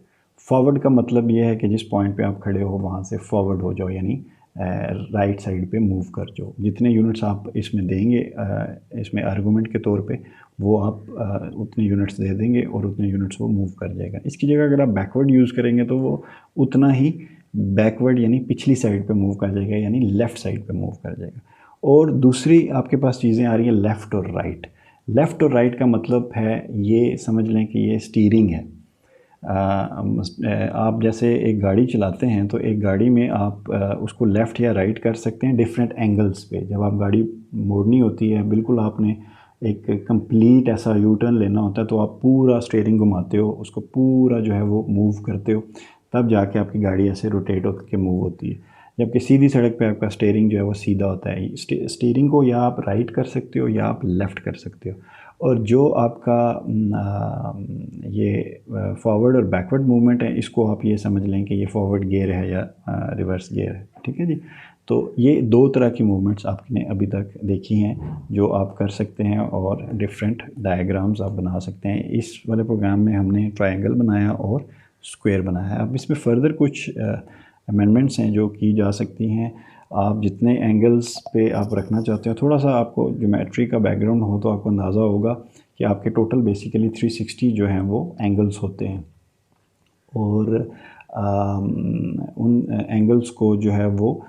फॉरवर्ड का मतलब ये है कि जिस पॉइंट पे आप खड़े हो वहाँ से फॉरवर्ड हो जाओ, यानी राइट साइड पे मूव कर जाओ। जितने यूनिट्स आप इसमें देंगे इसमें आर्गूमेंट के तौर पे, वो आप उतने यूनिट्स दे देंगे और उतने यूनिट्स वो मूव कर जाएगा। इसकी जगह अगर आप बैकवर्ड यूज़ करेंगे तो वो उतना ही बैकवर्ड यानी पिछली साइड पे मूव कर जाएगा, यानी लेफ़्ट साइड पे मूव कर जाएगा। और दूसरी आपके पास चीज़ें आ रही हैं लेफ़्ट और राइट। लेफ़्ट और राइट का मतलब है, ये समझ लें कि ये स्टीयरिंग है। आप जैसे एक गाड़ी चलाते हैं तो एक गाड़ी में आप उसको लेफ़्ट या राइट कर सकते हैं डिफरेंट एंगल्स पे। जब आप गाड़ी मोड़नी होती है, बिल्कुल आपने एक कंप्लीट ऐसा यू टर्न लेना होता है, तो आप पूरा स्टीयरिंग घुमाते हो, उसको पूरा जो है वो मूव करते हो, तब जाके आपकी गाड़ी ऐसे रोटेट होकर के मूव होती है। जबकि सीधी सड़क पे आपका स्टीयरिंग जो है वो सीधा होता है। स्टीयरिंग को या आप राइट कर सकते हो या आप लेफ़्ट कर सकते हो। और जो आपका ये फॉरवर्ड और बैकवर्ड मूवमेंट है, इसको आप ये समझ लें कि ये फॉरवर्ड गियर है या रिवर्स गियर है, ठीक है जी। तो ये दो तरह की मूवमेंट्स आपने अभी तक देखी हैं जो आप कर सकते हैं, और डिफरेंट डायग्राम्स आप बना सकते हैं। इस वाले प्रोग्राम में हमने ट्रायंगल बनाया और स्क्वायर बनाया है। अब इसमें फ़र्दर कुछ अमेंडमेंट्स हैं जो की जा सकती हैं। आप जितने एंगल्स पे आप रखना चाहते हो, थोड़ा सा आपको ज्योमेट्री का बैकग्राउंड हो तो आपको अंदाज़ा होगा कि आपके टोटल बेसिकली 360 जो हैं वो एंगल्स होते हैं, और उन एंगल्स को जो है वो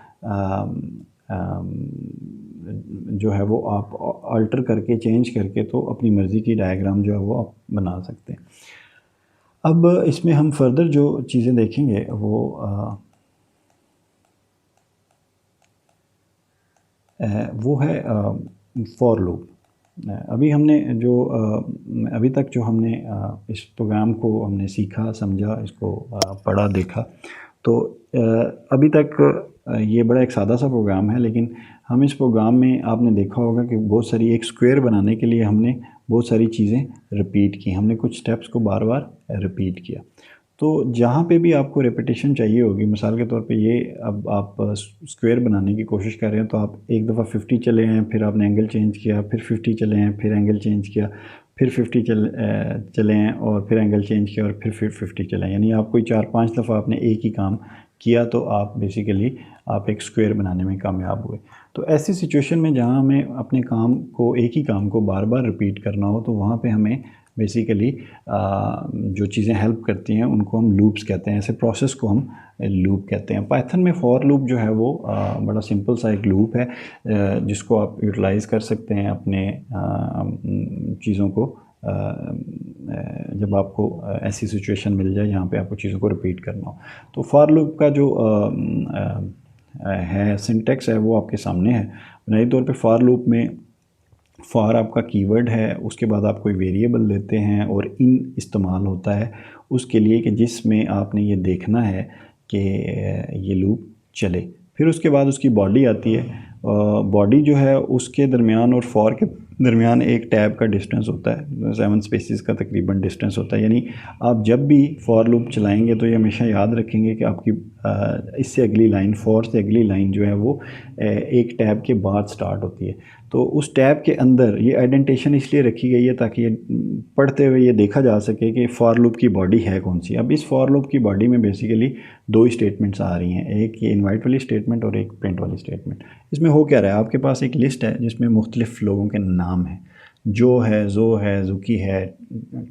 जो है वो आप अल्टर करके, चेंज करके, तो अपनी मर्ज़ी की डायग्राम जो है वो आप बना सकते हैं। अब इसमें हम फर्दर जो चीज़ें देखेंगे वो है फॉर लूप। अभी हमने जो अभी तक जो हमने इस प्रोग्राम को हमने सीखा, समझा, इसको पढ़ा, देखा, तो अभी तक ये बड़ा एक सादा सा प्रोग्राम है, लेकिन हम इस प्रोग्राम में आपने देखा होगा कि बहुत सारी, एक स्क्वायर बनाने के लिए हमने बहुत सारी चीज़ें रिपीट की, हमने कुछ स्टेप्स को बार बार रिपीट किया। तो जहाँ पे भी आपको रेपिटेशन चाहिए होगी, मिसाल के तौर पे ये अब आप स्क्वायर बनाने की कोशिश कर रहे हैं, तो आप एक दफ़ा 50 चले हैं, फिर आपने एंगल चेंज किया, फिर 50 चले हैं, फिर एंगल चेंज किया, फिर 50 चले हैं और फिर एंगल चेंज किया और फिर 50 चले हैं, यानी आप कोई 4-5 दफ़ा आपने एक ही काम किया, तो आप बेसिकली आप एक स्क्वायर बनाने में कामयाब हुए। तो ऐसी सिचुएशन में जहाँ हमें अपने काम को, एक ही काम को बार बार रिपीट करना हो, तो वहाँ पे हमें बेसिकली जो चीज़ें हेल्प करती हैं उनको हम लूप्स कहते हैं, ऐसे प्रोसेस को हम लूप कहते हैं। पाइथन में फॉर लूप जो है वो बड़ा सिंपल सा एक लूप है, जिसको आप यूटिलाइज़ कर सकते हैं अपने चीज़ों को, जब आपको ऐसी सिचुएशन मिल जाए जहाँ पे आपको चीज़ों को रिपीट करना हो। तो फॉर लूप का जो है सिंटेक्स है वो आपके सामने है। बुनियादी तौर पे फॉर लूप में फॉर आपका कीवर्ड है, उसके बाद आप कोई वेरिएबल लेते हैं और इन इस्तेमाल होता है उसके लिए कि जिसमें आपने ये देखना है कि ये लूप चले। फिर उसके बाद उसकी बॉडी आती है, बॉडी जो है उसके दरमियान और फॉर के दरमियान एक टैब का डिस्टेंस होता है, 7 स्पेसेस का तकरीबन डिस्टेंस होता है, यानी आप जब भी फॉर लूप चलाएंगे तो ये हमेशा याद रखेंगे कि आपकी इससे अगली लाइन, फॉर से अगली लाइन जो है वो एक टैब के बाद स्टार्ट होती है। तो उस टैब के अंदर ये आइडेंटिशन इसलिए रखी गई है ताकि ये पढ़ते हुए ये देखा जा सके कि फॉर लूप की बॉडी है कौन सी। अब इस फॉर लूप की बॉडी में बेसिकली दो ही स्टेटमेंट्स आ रही हैं, एक ये इनवाइट वाली स्टेटमेंट और एक प्रिंट वाली स्टेटमेंट। इसमें हो क्या रहा है, आपके पास एक लिस्ट है जिसमें मुख्तलिफ लोगों के नाम हैं, जो है, जो है, जुकी है,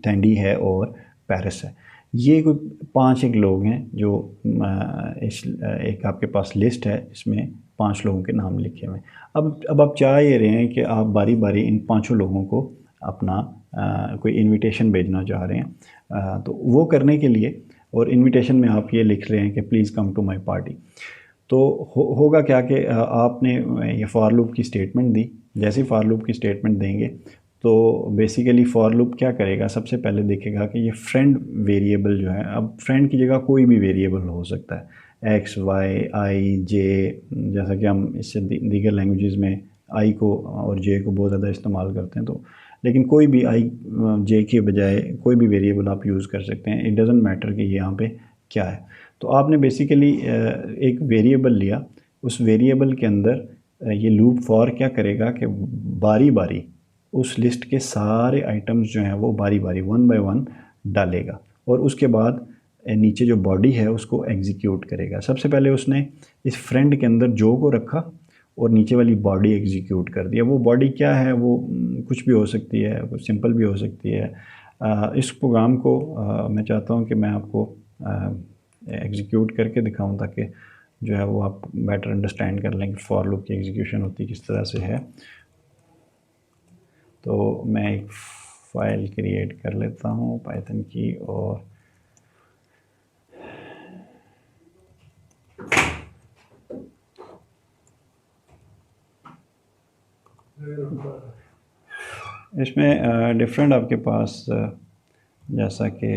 टैंडी है और पेरिस है। ये कोई 5 एक लोग हैं जो इस एक आपके पास लिस्ट है, इसमें 5 लोगों के नाम लिखे हुए हैं। अब आप चाह ये रहे हैं कि आप बारी बारी इन 5 लोगों को अपना कोई इनविटेशन भेजना चाह रहे हैं, तो वो करने के लिए, और इनविटेशन में आप ये लिख रहे हैं कि please come to my party, तो होगा क्या कि आपने ये फॉर लूप की स्टेटमेंट दी। जैसे ही फॉर लूप की स्टेटमेंट देंगे तो बेसिकली फॉर लूप क्या करेगा, सबसे पहले देखेगा कि ये फ्रेंड वेरिएबल जो है, अब फ्रेंड की जगह कोई भी वेरिएबल हो सकता है, एक्स, वाई, आई, जे, जैसा कि हम इससे दीगर लैंग्वेजेस में आई को और जे को बहुत ज़्यादा इस्तेमाल करते हैं, तो लेकिन कोई भी आई जे के बजाय कोई भी वेरिएबल आप यूज़ कर सकते हैं, इट डज़न्ट मैटर कि यहाँ पे क्या है। तो आपने बेसिकली एक वेरिएबल लिया, उस वेरिएबल के अंदर ये लूप फॉर क्या करेगा कि बारी बारी उस लिस्ट के सारे आइटम्स जो हैं वो बारी बारी 1 बाय 1 डालेगा, और उसके बाद नीचे जो बॉडी है उसको एग्जीक्यूट करेगा। सबसे पहले उसने इस फ्रेंड के अंदर जो को रखा और नीचे वाली बॉडी एग्जीक्यूट कर दिया। वो बॉडी क्या है, वो कुछ भी हो सकती है, कुछ सिंपल भी हो सकती है। इस प्रोग्राम को मैं चाहता हूँ कि मैं आपको एग्जीक्यूट करके दिखाऊं ताकि जो है वो आप बेटर अंडरस्टैंड कर लें कि फॉर लूप की एग्जीक्यूशन होती किस तरह से है। तो मैं एक फ़ाइल क्रिएट कर लेता हूँ पाइथन की, और इसमें डिफरेंट आपके पास जैसा कि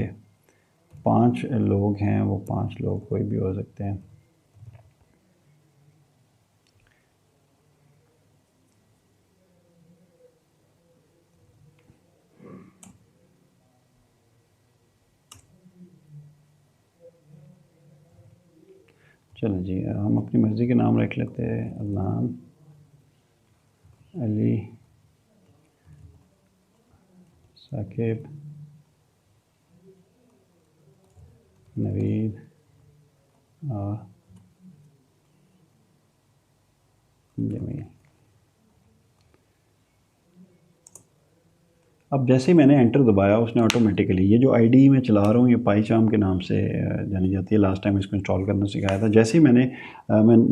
5 लोग हैं, वो 5 लोग कोई भी हो सकते हैं। चलो जी, हम अपनी मर्ज़ी के नाम रख लेते हैं, अदनान, अली, साकिब, नवीद और जमील। अब जैसे ही मैंने एंटर दबाया उसने ऑटोमेटिकली, ये जो आईडी मैं चला रहा हूँ ये पाईचार्म के नाम से जानी जाती है, लास्ट टाइम इसको इंस्टॉल करना सिखाया था। जैसे ही मैं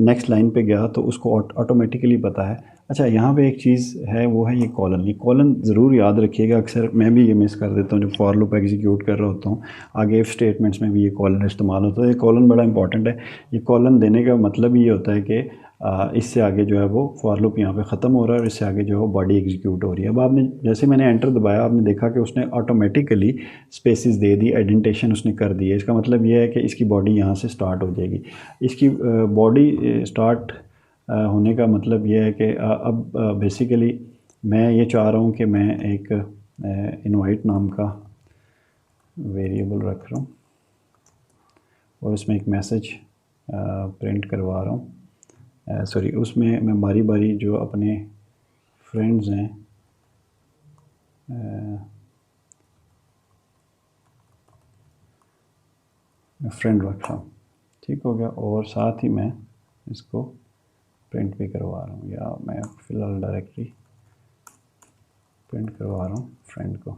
नेक्स्ट लाइन पे गया तो उसको ऑटोमेटिकली पता है। अच्छा, यहाँ पे एक चीज़ है, वो है ये कॉलन। ये कॉलन ज़रूर याद रखिएगा, अक्सर मैं भी ये मिस कर देता हूँ जब फॉर लूप एग्जीक्यूट कर रहा होता हूँ। आगे इफ स्टेटमेंट्स में भी ये कॉलन इस्तेमाल होता है। ये कॉलन बड़ा इंपॉर्टेंट है। ये कॉलन देने का मतलब ये होता है कि इससे आगे जो है वो फॉर लूप यहाँ पे ख़त्म हो रहा है और इससे आगे जो है वो बॉडी एग्जीक्यूट हो रही है। अब आपने जैसे मैंने एंटर दबाया, आपने देखा कि उसने ऑटोमेटिकली स्पेसिस दे दी, एडेंटेशन उसने कर दी है। इसका मतलब ये है कि इसकी बॉडी यहाँ से स्टार्ट हो जाएगी। इसकी बॉडी स्टार्ट होने का मतलब ये है कि अब बेसिकली मैं ये चाह रहा हूँ कि मैं एक इनवाइट नाम का वेरिएबल रख रहा हूँ और उसमें एक मैसेज प्रिंट करवा रहा हूँ। सॉरी, उसमें मैं बारी बारी जो अपने फ्रेंड्स हैं फ्रेंड रख रहा हूँ, ठीक हो गया। और साथ ही मैं इसको प्रिंट भी करवा रहा हूँ, या मैं फ़िलहाल डायरेक्टली प्रिंट करवा रहा हूँ फ्रेंड को।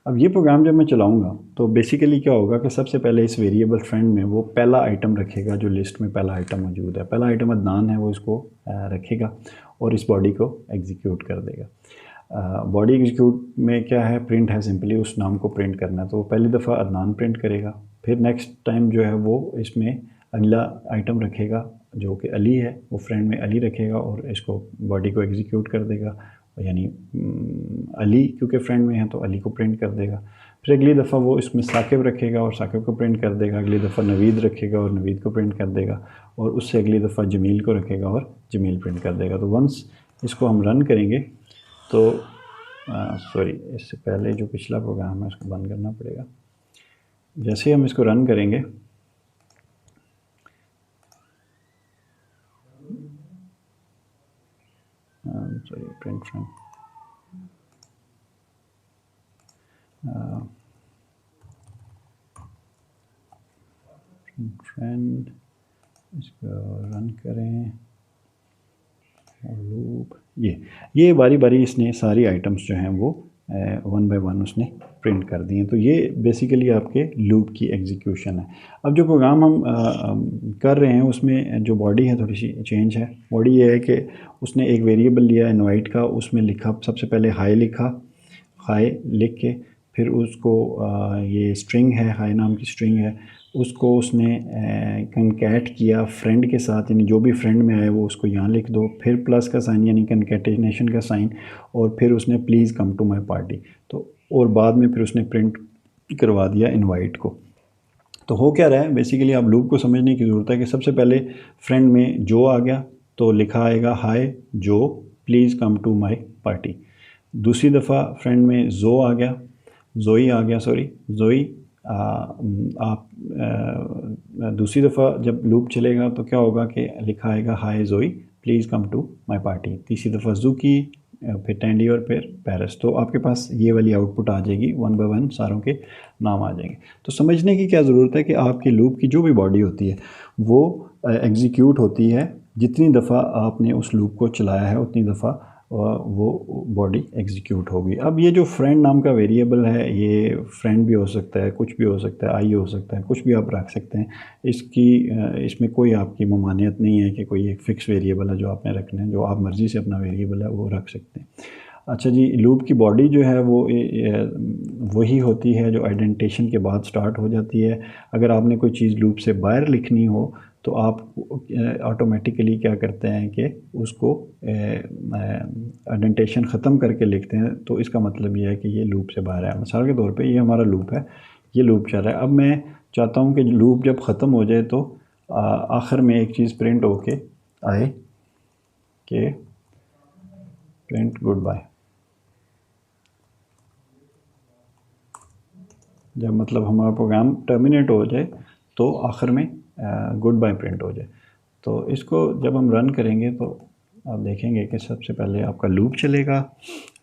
अब ये प्रोग्राम जब मैं चलाऊँगा तो बेसिकली क्या होगा कि सबसे पहले इस वेरिएबल फ्रेंड में वो पहला आइटम रखेगा जो लिस्ट में पहला आइटम मौजूद है। पहला आइटम अदनान है, वो इसको रखेगा और इस बॉडी को एग्जीक्यूट कर देगा। बॉडी एग्जीक्यूट में क्या है, प्रिंट है, सिंपली उस नाम को प्रिंट करना है। तो वो पहली दफ़ा अदनान प्रिंट करेगा, फिर नेक्स्ट टाइम जो है वो इसमें अगला आइटम रखेगा जो कि अली है, वो फ्रेंड में अली रखेगा और इसको बॉडी को एग्जीक्यूट कर देगा, यानी अली क्योंकि फ्रेंड में है तो अली को प्रिंट कर देगा। फिर अगली दफ़ा वो इसमें साकिब रखेगा और साकिब को प्रिंट कर देगा। अगली दफ़ा नवीद रखेगा और नवीद को प्रिंट कर देगा, और उससे अगली दफ़ा जमील को रखेगा और जमील प्रिंट कर देगा। तो वंस इसको हम रन करेंगे तो सॉरी, इससे पहले जो पिछला प्रोग्राम है उसको बंद करना पड़ेगा। जैसे ही हम इसको रन करेंगे सॉरी, प्रिंट फ्रेंड फ्रेंड, इसको रन करें और लूप, ये बारी बारी इसने सारी आइटम्स जो हैं वो वन बाय वन उसने प्रिंट कर दिए। तो ये बेसिकली आपके लूप की एग्जीक्यूशन है। अब जो प्रोग्राम हम कर रहे हैं उसमें जो बॉडी है थोड़ी सी चेंज है। बॉडी ये है कि उसने एक वेरिएबल लिया इनवाइट का, उसमें लिखा सबसे पहले हाई लिखा, हाई लिख के फिर उसको ये स्ट्रिंग है, हाई नाम की स्ट्रिंग है, उसको उसने कंकैट किया फ्रेंड के साथ, यानी जो भी फ्रेंड में आए वो उसको यहाँ लिख दो, फिर प्लस का साइन यानी कंकैटिनेशन का साइन, और फिर उसने please come to my party, तो और बाद में फिर उसने प्रिंट करवा दिया इनवाइट को। तो हो क्या रहा है, बेसिकली आप लूप को समझने की ज़रूरत है कि सबसे पहले फ्रेंड में जो आ गया तो लिखा आएगा hi Joe please come to my party. दूसरी दफ़ा फ्रेंड में जो आ गया, जोई आ गया, सॉरी जोई, आप दूसरी दफ़ा जब लूप चलेगा तो क्या होगा कि लिखा आएगा hi Joey please come to my party. तीसरी दफ़ा जुकी, फिर टैंडी और फिर पेरिस। तो आपके पास ये वाली आउटपुट आ जाएगी, वन बाय वन सारों के नाम आ जाएंगे। तो समझने की क्या ज़रूरत है कि आपकी लूप की जो भी बॉडी होती है वो एग्जीक्यूट होती है, जितनी दफ़ा आपने उस लूप को चलाया है उतनी दफ़ा वो बॉडी एग्जीक्यूट होगी। अब ये जो फ्रेंड नाम का वेरिएबल है, ये फ्रेंड भी हो सकता है, कुछ भी हो सकता है, आई हो सकता है, कुछ भी आप रख सकते हैं। इसमें कोई आपकी ममानियत नहीं है कि कोई एक फ़िक्स वेरिएबल है जो आपने रखना है, जो आप मर्ज़ी से अपना वेरिएबल है वो रख सकते हैं। अच्छा जी, लूप की बॉडी जो है वो वही होती है जो आइडेंटिटेशन के बाद स्टार्ट हो जाती है। अगर आपने कोई चीज़ लूप से बाहर लिखनी हो तो आप ऑटोमेटिकली क्या करते हैं कि उसको आइडेंटिटेशन ख़त्म करके लिखते हैं। तो इसका मतलब ये है कि ये लूप से बाहर है। मिसाल के तौर पे ये हमारा लूप है, ये लूप चल रहा है। अब मैं चाहता हूँ कि लूप जब ख़त्म हो जाए तो आखिर में एक चीज़ प्रिंट होके आए कि प्रिंट गुड बाय। जब मतलब हमारा प्रोग्राम टर्मिनेट हो जाए तो आखिर में गुड बाय प्रिंट हो जाए। तो इसको जब हम रन करेंगे तो आप देखेंगे कि सबसे पहले आपका लूप चलेगा,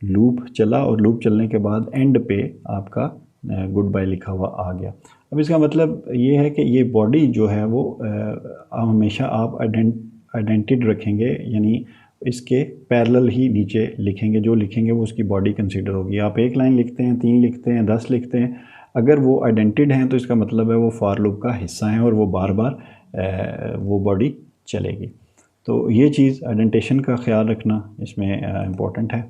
लूप चला और लूप चलने के बाद एंड पे आपका गुड बाय लिखा हुआ आ गया। अब इसका मतलब ये है कि ये बॉडी जो है वो हमेशा आप आइडेंटिड रखेंगे, यानी इसके पैरेलल ही नीचे लिखेंगे, जो लिखेंगे वो उसकी बॉडी कंसीडर होगी। आप एक लाइन लिखते हैं, 3 लिखते हैं, 10 लिखते हैं, अगर वो आइडेंटिड हैं तो इसका मतलब है वो फॉर लूप का हिस्सा है और वो बार बार वो बॉडी चलेगी। तो ये चीज़ आइडेंटिटेशन का ख्याल रखना इसमें इम्पोर्टेंट है।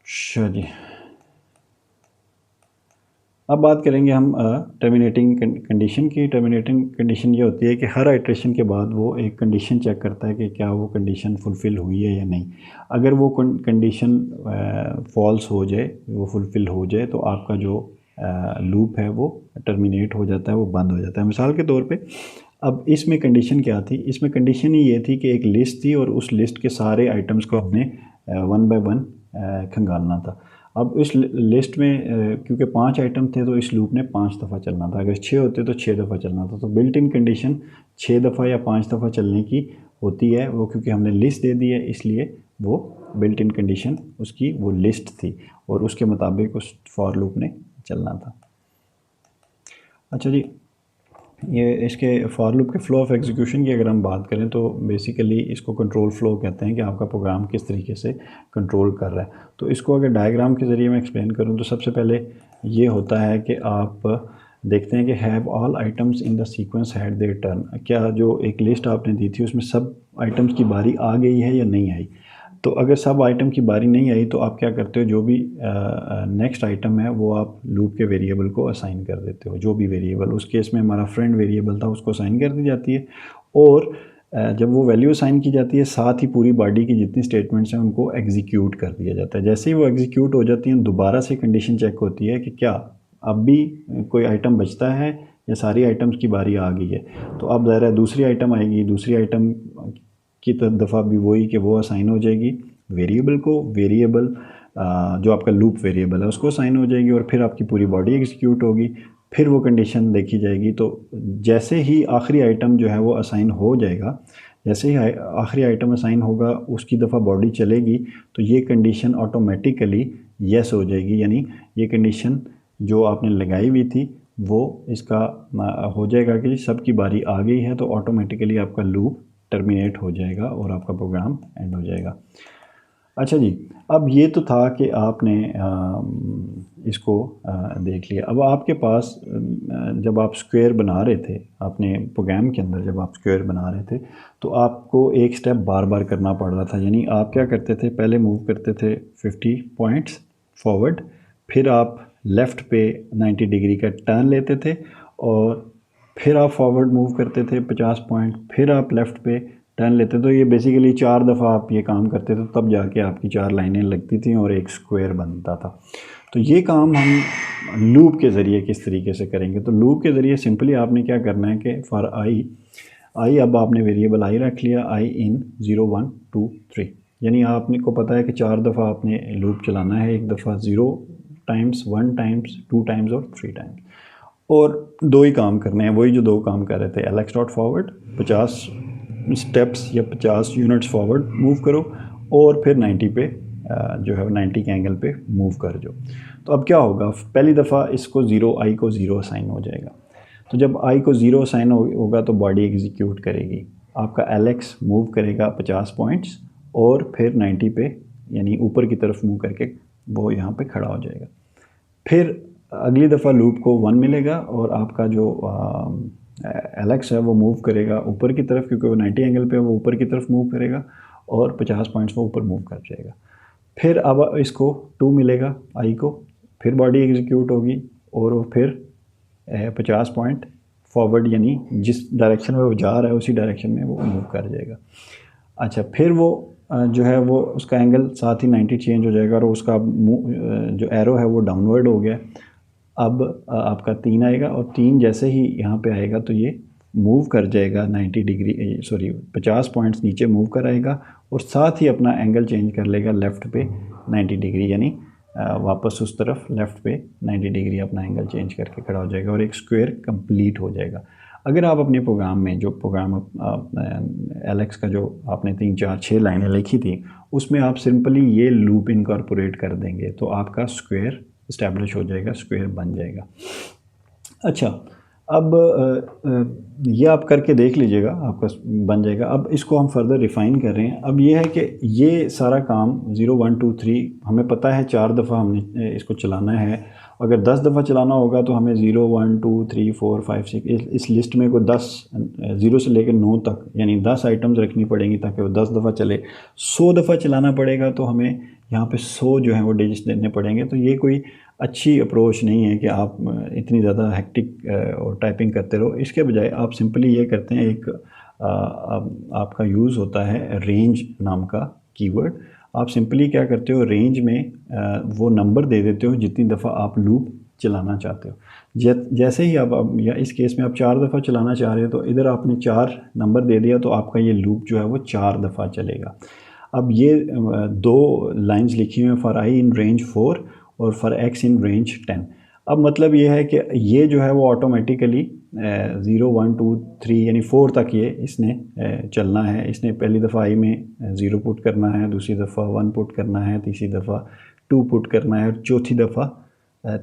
अच्छा जी, अब बात करेंगे हम टर्मिनेटिंग कंडीशन की। टर्मिनेटिंग कंडीशन ये होती है कि हर आइट्रेशन के बाद वो एक कंडीशन चेक करता है कि क्या वो कंडीशन फुलफ़िल हुई है या नहीं। अगर वो कंडीशन फॉल्स हो जाए, वो फुलफ़िल हो जाए, तो आपका जो लूप है वो टर्मिनेट हो जाता है, वो बंद हो जाता है। मिसाल के तौर पे अब इसमें कंडीशन क्या थी? इसमें कंडीशन ही ये थी कि एक लिस्ट थी और उस लिस्ट के सारे आइटम्स को हमने वन बाय वन खंगालना था। अब इस लिस्ट में क्योंकि 5 आइटम थे तो इस लूप ने 5 दफ़ा चलना था। अगर 6 होते तो 6 दफ़ा चलना था। तो बिल्ट इन कंडीशन 6 दफ़ा या 5 दफ़ा चलने की होती है। वो क्योंकि हमने लिस्ट दे दी है इसलिए वो बिल्ट इन कंडीशन उसकी वो लिस्ट थी और उसके मुताबिक उस फॉर लूप ने चलना था। अच्छा जी, ये इसके फॉर लूप के फ़्लो ऑफ एग्जीक्यूशन की अगर हम बात करें तो बेसिकली इसको कंट्रोल फ़्लो कहते हैं कि आपका प्रोग्राम किस तरीके से कंट्रोल कर रहा है। तो इसको अगर डायग्राम के ज़रिए मैं एक्सप्लेन करूं तो सबसे पहले ये होता है कि आप देखते हैं कि have all items in the sequence had there turn. क्या जो एक लिस्ट आपने दी थी उसमें सब आइटम्स की बारी आ गई है या नहीं आई। तो अगर सब आइटम की बारी नहीं आई तो आप क्या करते हो, जो भी नेक्स्ट आइटम है वो आप लूप के वेरिएबल को असाइन कर देते हो। जो भी वेरिएबल, उस केस में हमारा फ्रेंड वेरिएबल था, उसको असाइन कर दी जाती है और जब वो वैल्यू असाइन की जाती है साथ ही पूरी बॉडी की जितनी स्टेटमेंट्स हैं उनको एग्जीक्यूट कर दिया जाता है। जैसे ही वो एग्जीक्यूट हो जाती हैं दोबारा से कंडीशन चेक होती है कि क्या अब भी कोई आइटम बचता है या सारी आइटम्स की बारी आ गई है। तो अब ज़ाहिर है दूसरी आइटम आएगी, दूसरी आइटम की दफ़ा भी वही कि वो असाइन हो जाएगी वेरिएबल को। वेरिएबल जो आपका लूप वेरिएबल है उसको असाइन हो जाएगी और फिर आपकी पूरी बॉडी एग्जीक्यूट होगी। फिर वो कंडीशन देखी जाएगी। तो जैसे ही आखिरी आइटम जो है वो असाइन हो जाएगा, जैसे ही आखिरी आइटम असाइन होगा उसकी दफ़ा बॉडी चलेगी तो ये कंडीशन ऑटोमेटिकली येस हो जाएगी। यानी ये कंडीशन जो आपने लगाई हुई थी वो इसका हो जाएगा कि सबकी बारी आ गई है, तो ऑटोमेटिकली आपका लूप टर्मिनेट हो जाएगा और आपका प्रोग्राम एंड हो जाएगा। अच्छा जी, अब ये तो था कि आपने इसको देख लिया। अब आपके पास जब आप स्क्वायर बना रहे थे अपने प्रोग्राम के अंदर, जब आप स्क्वायर बना रहे थे तो आपको एक स्टेप बार बार करना पड़ रहा था। यानी आप क्या करते थे, पहले मूव करते थे 50 पॉइंट्स फॉरवर्ड, फिर आप लेफ़्ट पे 90 डिग्री का टर्न लेते थे और फिर आप फॉरवर्ड मूव करते थे 50 पॉइंट, फिर आप लेफ़्ट पे टर्न लेते। तो ये बेसिकली 4 दफ़ा आप ये काम करते थे, तब जाके आपकी 4 लाइनें लगती थी और एक स्क्वायर बनता था। तो ये काम हम लूप के ज़रिए किस तरीके से करेंगे। तो लूप के ज़रिए सिंपली आपने क्या करना है कि फॉर आई अब आपने वेरिएबल आई रख लिया, आई इन 0 1 2 3। यानी आपने को पता है कि 4 दफ़ा आपने लूप चलाना है, एक दफ़ा 0 टाइम्स, 1 टाइम्स, 2 टाइम्स और 3 टाइम्स। और 2 ही काम करने हैं, वही जो 2 काम कर रहे थे। एलेक्स डॉट फॉरवर्ड 50 स्टेप्स या 50 यूनिट्स फॉरवर्ड मूव करो और फिर 90 पे जो है 90 के एंगल पे मूव कर जो। तो अब क्या होगा, पहली दफ़ा इसको 0 आई को 0 असाइन हो जाएगा। तो जब आई को 0 असाइन होगा तो बॉडी एग्जीक्यूट करेगी। आपका एलेक्स मूव करेगा 50 पॉइंट्स और फिर 90 पे यानी ऊपर की तरफ मूव करके वो यहाँ पे खड़ा हो जाएगा। फिर अगली दफ़ा लूप को 1 मिलेगा और आपका जो एलेक्स है वो मूव करेगा ऊपर की तरफ, क्योंकि वो 90 एंगल पे वो ऊपर की तरफ मूव करेगा और 50 पॉइंट्स वो ऊपर मूव कर जाएगा। फिर अब इसको 2 मिलेगा आई को, फिर बॉडी एग्जीक्यूट होगी और वो फिर 50 पॉइंट फॉरवर्ड यानी जिस डायरेक्शन में वो जा रहा है उसी डायरेक्शन में वो मूव कर जाएगा। अच्छा, फिर वो जो है वो उसका एंगल साथ ही 90 चेंज हो जाएगा और उसका जो एरो है वो डाउनवर्ड हो गया। अब आपका 3 आएगा और 3 जैसे ही यहाँ पे आएगा तो ये मूव कर जाएगा 90 डिग्री, सॉरी 50 पॉइंट्स नीचे मूव कर आएगा और साथ ही अपना एंगल चेंज कर लेगा लेफ़्ट पे 90 डिग्री, यानी वापस उस तरफ लेफ़्ट पे 90 डिग्री अपना एंगल चेंज करके खड़ा हो जाएगा और एक स्क्वायर कंप्लीट हो जाएगा। अगर आप अपने प्रोग्राम में जो प्रोग्राम एलेक्स का जो आपने 3 4 6 लाइनें लिखी थी उसमें आप सिंपली ये लूप इनकॉर्पोरेट कर देंगे तो आपका स्क्वायर इस्टेब्लिश हो जाएगा, स्क्वायर बन जाएगा। अच्छा, अब ये आप करके देख लीजिएगा, आपका बन जाएगा। अब इसको हम फर्दर रिफ़ाइन कर रहे हैं। अब ये है कि ये सारा काम 0 1 2 3 हमें पता है 4 दफ़ा हमने इसको चलाना है। अगर 10 दफ़ा चलाना होगा तो हमें 0 1 2 3 4 5 6 इस लिस्ट में कोई 10 0 से लेकर 9 तक यानी 10 आइटम्स रखनी पड़ेंगी ताकि वो 10 दफ़ा चले। 100 दफ़ा चलाना पड़ेगा तो हमें यहाँ पे 100 जो है वो डिजिट्स देने पड़ेंगे। तो ये कोई अच्छी अप्रोच नहीं है कि आप इतनी ज़्यादा हेक्टिक और टाइपिंग करते रहो। इसके बजाय आप सिंपली ये करते हैं, एक आपका यूज़ होता है रेंज नाम का कीवर्ड। आप सिंपली क्या करते हो, रेंज में वो नंबर दे देते हो जितनी दफ़ा आप लूप चलाना चाहते हो। जैसे ही आप या इस केस में आप 4 दफ़ा चलाना चाह रहे हो, तो इधर आपने 4 नंबर दे दिया, तो आपका ये लूप जो है वो 4 दफ़ा चलेगा। अब ये दो लाइंस लिखी हुई हैं, फॉर आई इन रेंज 4 और फॉर एक्स इन रेंज 10। अब मतलब ये है कि ये जो है वो ऑटोमेटिकली 0 1 2 3 यानी 4 तक ये इसने चलना है। इसने पहली दफ़ा आई में 0 पुट करना है, दूसरी दफ़ा 1 पुट करना है, तीसरी दफ़ा 2 पुट करना है, और चौथी दफ़ा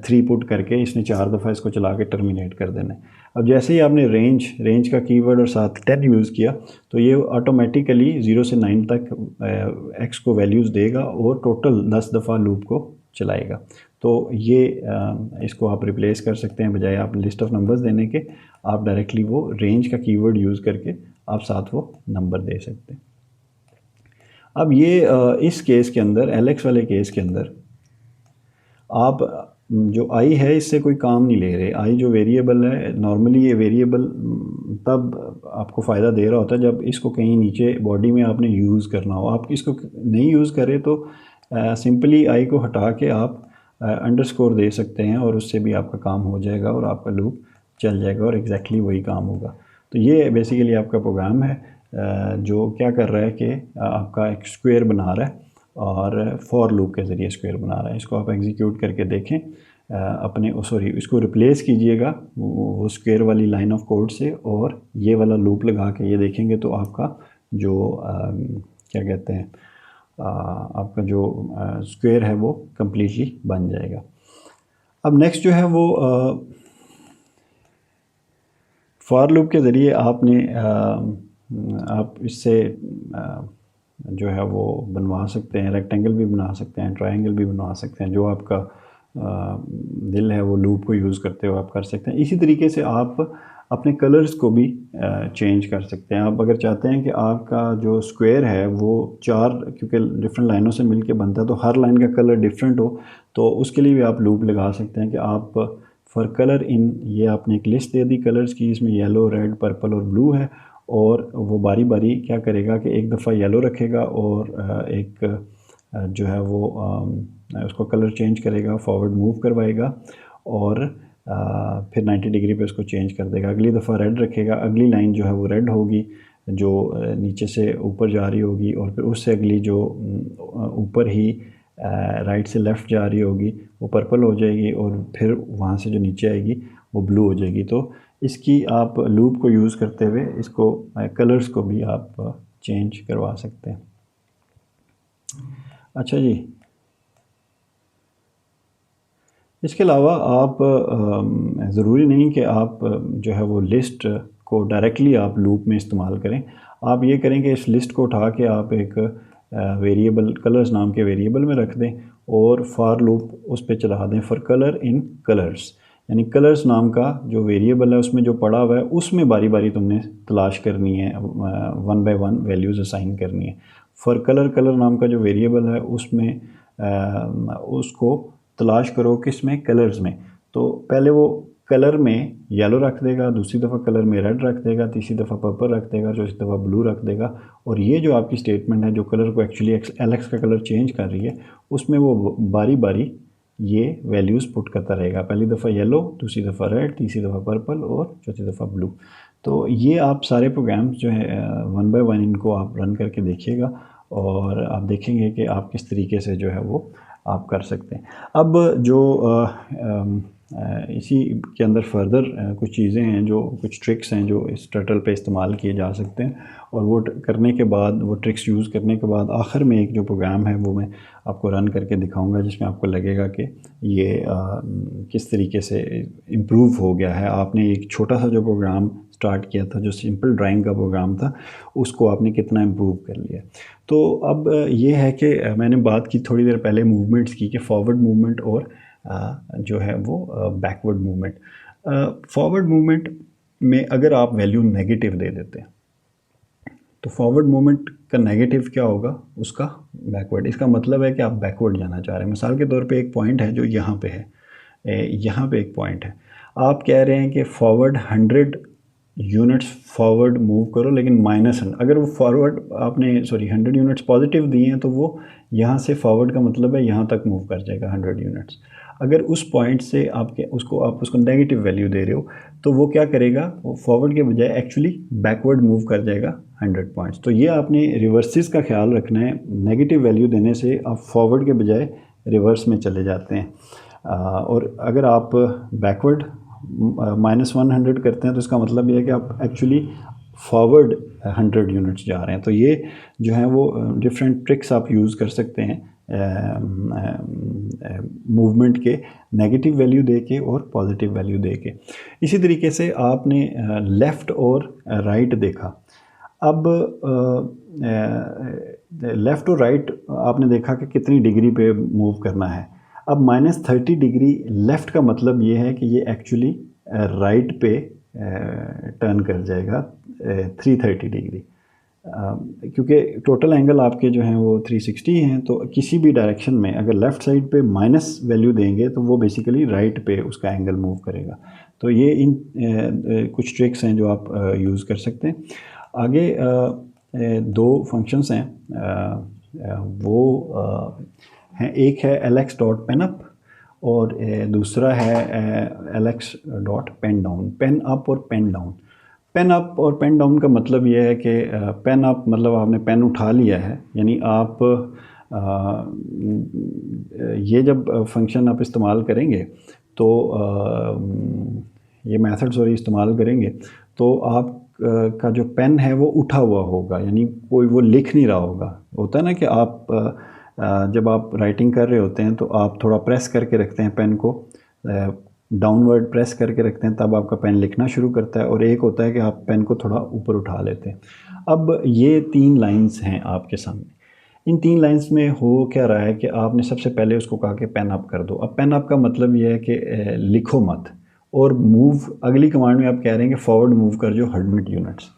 3 पुट करके इसने 4 दफ़ा इसको चला के टर्मिनेट कर देना है। अब जैसे ही आपने रेंज का कीवर्ड और साथ 10 यूज़ किया, तो ये ऑटोमेटिकली 0 से 9 तक एक्स को वैल्यूज़ देगा और टोटल 10 दफ़ा लूप को चलाएगा। तो ये इसको आप रिप्लेस कर सकते हैं, बजाय आप लिस्ट ऑफ नंबर्स देने के आप डायरेक्टली वो रेंज का कीवर्ड यूज़ करके आप साथ वो नंबर दे सकते हैं। अब ये इस केस के अंदर, एलेक्स वाले केस के अंदर, आप जो आई है इससे कोई काम नहीं ले रहे। आई जो वेरिएबल है, नॉर्मली ये वेरिएबल तब आपको फ़ायदा दे रहा होता है जब इसको कहीं नीचे बॉडी में आपने यूज़ करना हो। आप इसको नहीं यूज़ करें तो सिंपली आई को हटा के आप अंडरस्कोर दे सकते हैं और उससे भी आपका काम हो जाएगा और आपका लूप चल जाएगा और एग्जैक्टली वही काम होगा। तो ये बेसिकली आपका प्रोग्राम है जो क्या कर रहा है कि आपका एक स्क्वायर बना रहा है और फॉर लूप के ज़रिए स्क्वायर बना रहा है। इसको आप एग्जीक्यूट करके देखें अपने, सॉरी, इसको रिप्लेस कीजिएगा वो स्क्वायर वाली लाइन ऑफ कोड से, और ये वाला लूप लगा के ये देखेंगे तो आपका जो क्या कहते हैं, आपका जो स्क्वायर है वो कम्प्लीटली बन जाएगा। अब नेक्स्ट जो है वो फॉर लूप के ज़रिए आपने आप इससे जो है वो बनवा सकते हैं, रेक्टेंगल भी बना सकते हैं, ट्रायंगल भी बनवा सकते हैं। जो आपका दिल है वो लूप को यूज़ करते हो आप कर सकते हैं। इसी तरीके से आप अपने कलर्स को भी चेंज कर सकते हैं। आप अगर चाहते हैं कि आपका जो स्क्वायर है वो 4, क्योंकि डिफरेंट लाइनों से मिलके बनता है, तो हर लाइन का कलर डिफरेंट हो, तो उसके लिए भी आप लूप लगा सकते हैं कि आप फॉर कलर इन, ये आपने एक लिस्ट दे दी कलर्स की, इसमें येलो, रेड, पर्पल और ब्लू है, और वो बारी बारी क्या करेगा कि एक दफ़ा येलो रखेगा और एक जो है वो उसको कलर चेंज करेगा, फॉरवर्ड मूव करवाएगा, और फिर 90 डिग्री पे उसको चेंज कर देगा। अगली दफ़ा रेड रखेगा, अगली लाइन जो है वो रेड होगी जो नीचे से ऊपर जा रही होगी, और फिर उससे अगली जो ऊपर ही राइट से लेफ़्ट जा रही होगी वो पर्पल हो जाएगी, और फिर वहाँ से जो नीचे आएगी वो ब्लू हो जाएगी। तो इसकी आप लूप को यूज़ करते हुए इसको कलर्स को भी आप चेंज करवा सकते हैं। अच्छा जी, इसके अलावा आप ज़रूरी नहीं कि आप जो है वो लिस्ट को डायरेक्टली आप लूप में इस्तेमाल करें। आप ये करें कि इस लिस्ट को उठा के आप एक वेरिएबल, कलर्स नाम के वेरिएबल में रख दें और फॉर लूप उस पर चला दें, फॉर कलर इन कलर्स, यानी कलर्स नाम का जो वेरिएबल है उसमें जो पड़ा हुआ है उसमें बारी बारी तुमने तलाश करनी है, 1 बाय 1 वैल्यूज़ असाइन करनी है। फॉर कलर नाम का जो वेरिएबल है उसमें उसको तलाश करो किस में, कलर्स में। तो पहले वो कलर में येलो रख देगा, दूसरी दफ़ा कलर में रेड रख देगा, तीसरी दफ़ा पर्पल रख देगा, चौथी दफ़ा ब्लू रख देगा। और ये जो आपकी स्टेटमेंट है जो कलर को एक्चुअली एलेक्स का कलर चेंज कर रही है, उसमें वो बारी बारी ये वैल्यूज़ पुट करता रहेगा। पहली दफ़ा येलो, दूसरी दफ़ा रेड, तीसरी दफ़ा पर्पल और चौथी दफ़ा ब्लू। तो ये आप सारे प्रोग्राम्स जो है 1 बाय 1 इनको आप रन करके देखिएगा और आप देखेंगे कि आप किस तरीके से जो है वो आप कर सकते हैं। अब जो इसी के अंदर फर्दर कुछ चीज़ें हैं, जो कुछ ट्रिक्स हैं जो इस टर्टल पे इस्तेमाल किए जा सकते हैं, और वो करने के बाद, वो ट्रिक्स यूज़ करने के बाद आखिर में एक जो प्रोग्राम है वो मैं आपको रन करके दिखाऊंगा जिसमें आपको लगेगा कि ये किस तरीके से इम्प्रूव हो गया है। आपने एक छोटा सा जो प्रोग्राम स्टार्ट किया था, जो सिंपल ड्राइंग का प्रोग्राम था, उसको आपने कितना इम्प्रूव कर लिया। तो अब ये है कि मैंने बात की थोड़ी देर पहले मूवमेंट्स की, कि फॉरवर्ड मूवमेंट और जो है वो बैकवर्ड मूवमेंट। फॉरवर्ड मूवमेंट में अगर आप वैल्यू नेगेटिव दे देते हैं तो फॉरवर्ड मूवमेंट का नेगेटिव क्या होगा, उसका बैकवर्ड। इसका मतलब है कि आप बैकवर्ड जाना चाह रहे हैं। मिसाल के तौर पे एक पॉइंट है जो यहाँ पे है, यहाँ पे एक पॉइंट है, आप कह रहे हैं कि फॉरवर्ड 100 यूनिट्स फॉरवर्ड मूव करो, लेकिन -100 अगर वो फॉरवर्ड आपने 100 यूनिट्स पॉजिटिव दिए हैं तो वो यहाँ से फॉरवर्ड का मतलब है यहाँ तक मूव कर जाएगा 100 यूनिट्स। अगर उस पॉइंट से आप उसको नेगेटिव वैल्यू दे रहे हो तो वो क्या करेगा, वो फॉरवर्ड के बजाय एक्चुअली बैकवर्ड मूव कर जाएगा 100 पॉइंट्स। तो ये आपने रिवर्सिस का ख्याल रखना है, नेगेटिव वैल्यू देने से आप फॉरवर्ड के बजाय रिवर्स में चले जाते हैं। और अगर आप बैकवर्ड -100 करते हैं तो इसका मतलब ये है कि आप एक्चुअली फॉरवर्ड 100 यूनिट्स जा रहे हैं। तो ये जो है वो डिफरेंट ट्रिक्स आप यूज़ कर सकते हैं मूवमेंट के, नेगेटिव वैल्यू दे के और पॉजिटिव वैल्यू दे के। इसी तरीके से आपने लेफ़्ट और राइट देखा। अब लेफ़्ट और राइट आपने देखा कि कितनी डिग्री पे मूव करना है। अब -30 डिग्री लेफ़्ट का मतलब ये है कि ये एक्चुअली राइट पे टर्न कर जाएगा 330 डिग्री, क्योंकि टोटल एंगल आपके जो हैं वो 360 हैं। तो किसी भी डायरेक्शन में अगर लेफ़्ट साइड पे माइनस वैल्यू देंगे तो वो बेसिकली राइट पे उसका एंगल मूव करेगा। तो ये इन कुछ ट्रिक्स हैं जो आप यूज़ कर सकते हैं। आगे दो फंक्शंस हैं, वो हैं, एक है lx.penUp और दूसरा है lx.penDown। पेन अप और पेन डाउन, पेन अप और पेन डाउन का मतलब ये है कि पेन अप मतलब आपने पेन उठा लिया है, यानी आप ये जब फंक्शन आप इस्तेमाल करेंगे तो ये मेथड इस्तेमाल करेंगे तो आप का जो पेन है वो उठा हुआ होगा, यानी कोई वो लिख नहीं रहा होगा। होता है ना कि आप जब आप राइटिंग कर रहे होते हैं तो आप थोड़ा प्रेस करके रखते हैं पेन को, डाउनवर्ड प्रेस करके रखते हैं, तब आपका पेन लिखना शुरू करता है। और एक होता है कि आप पेन को थोड़ा ऊपर उठा लेते हैं। अब ये 3 लाइंस हैं आपके सामने। इन 3 लाइंस में हो क्या रहा है कि आपने सबसे पहले उसको कहा कि पेन अप कर दो। अब पेन अप का मतलब ये है कि लिखो मत, और मूव अगली कमांड में आप कह रहे हैं कि फॉरवर्ड मूव कर जो 100 यूनिट्स।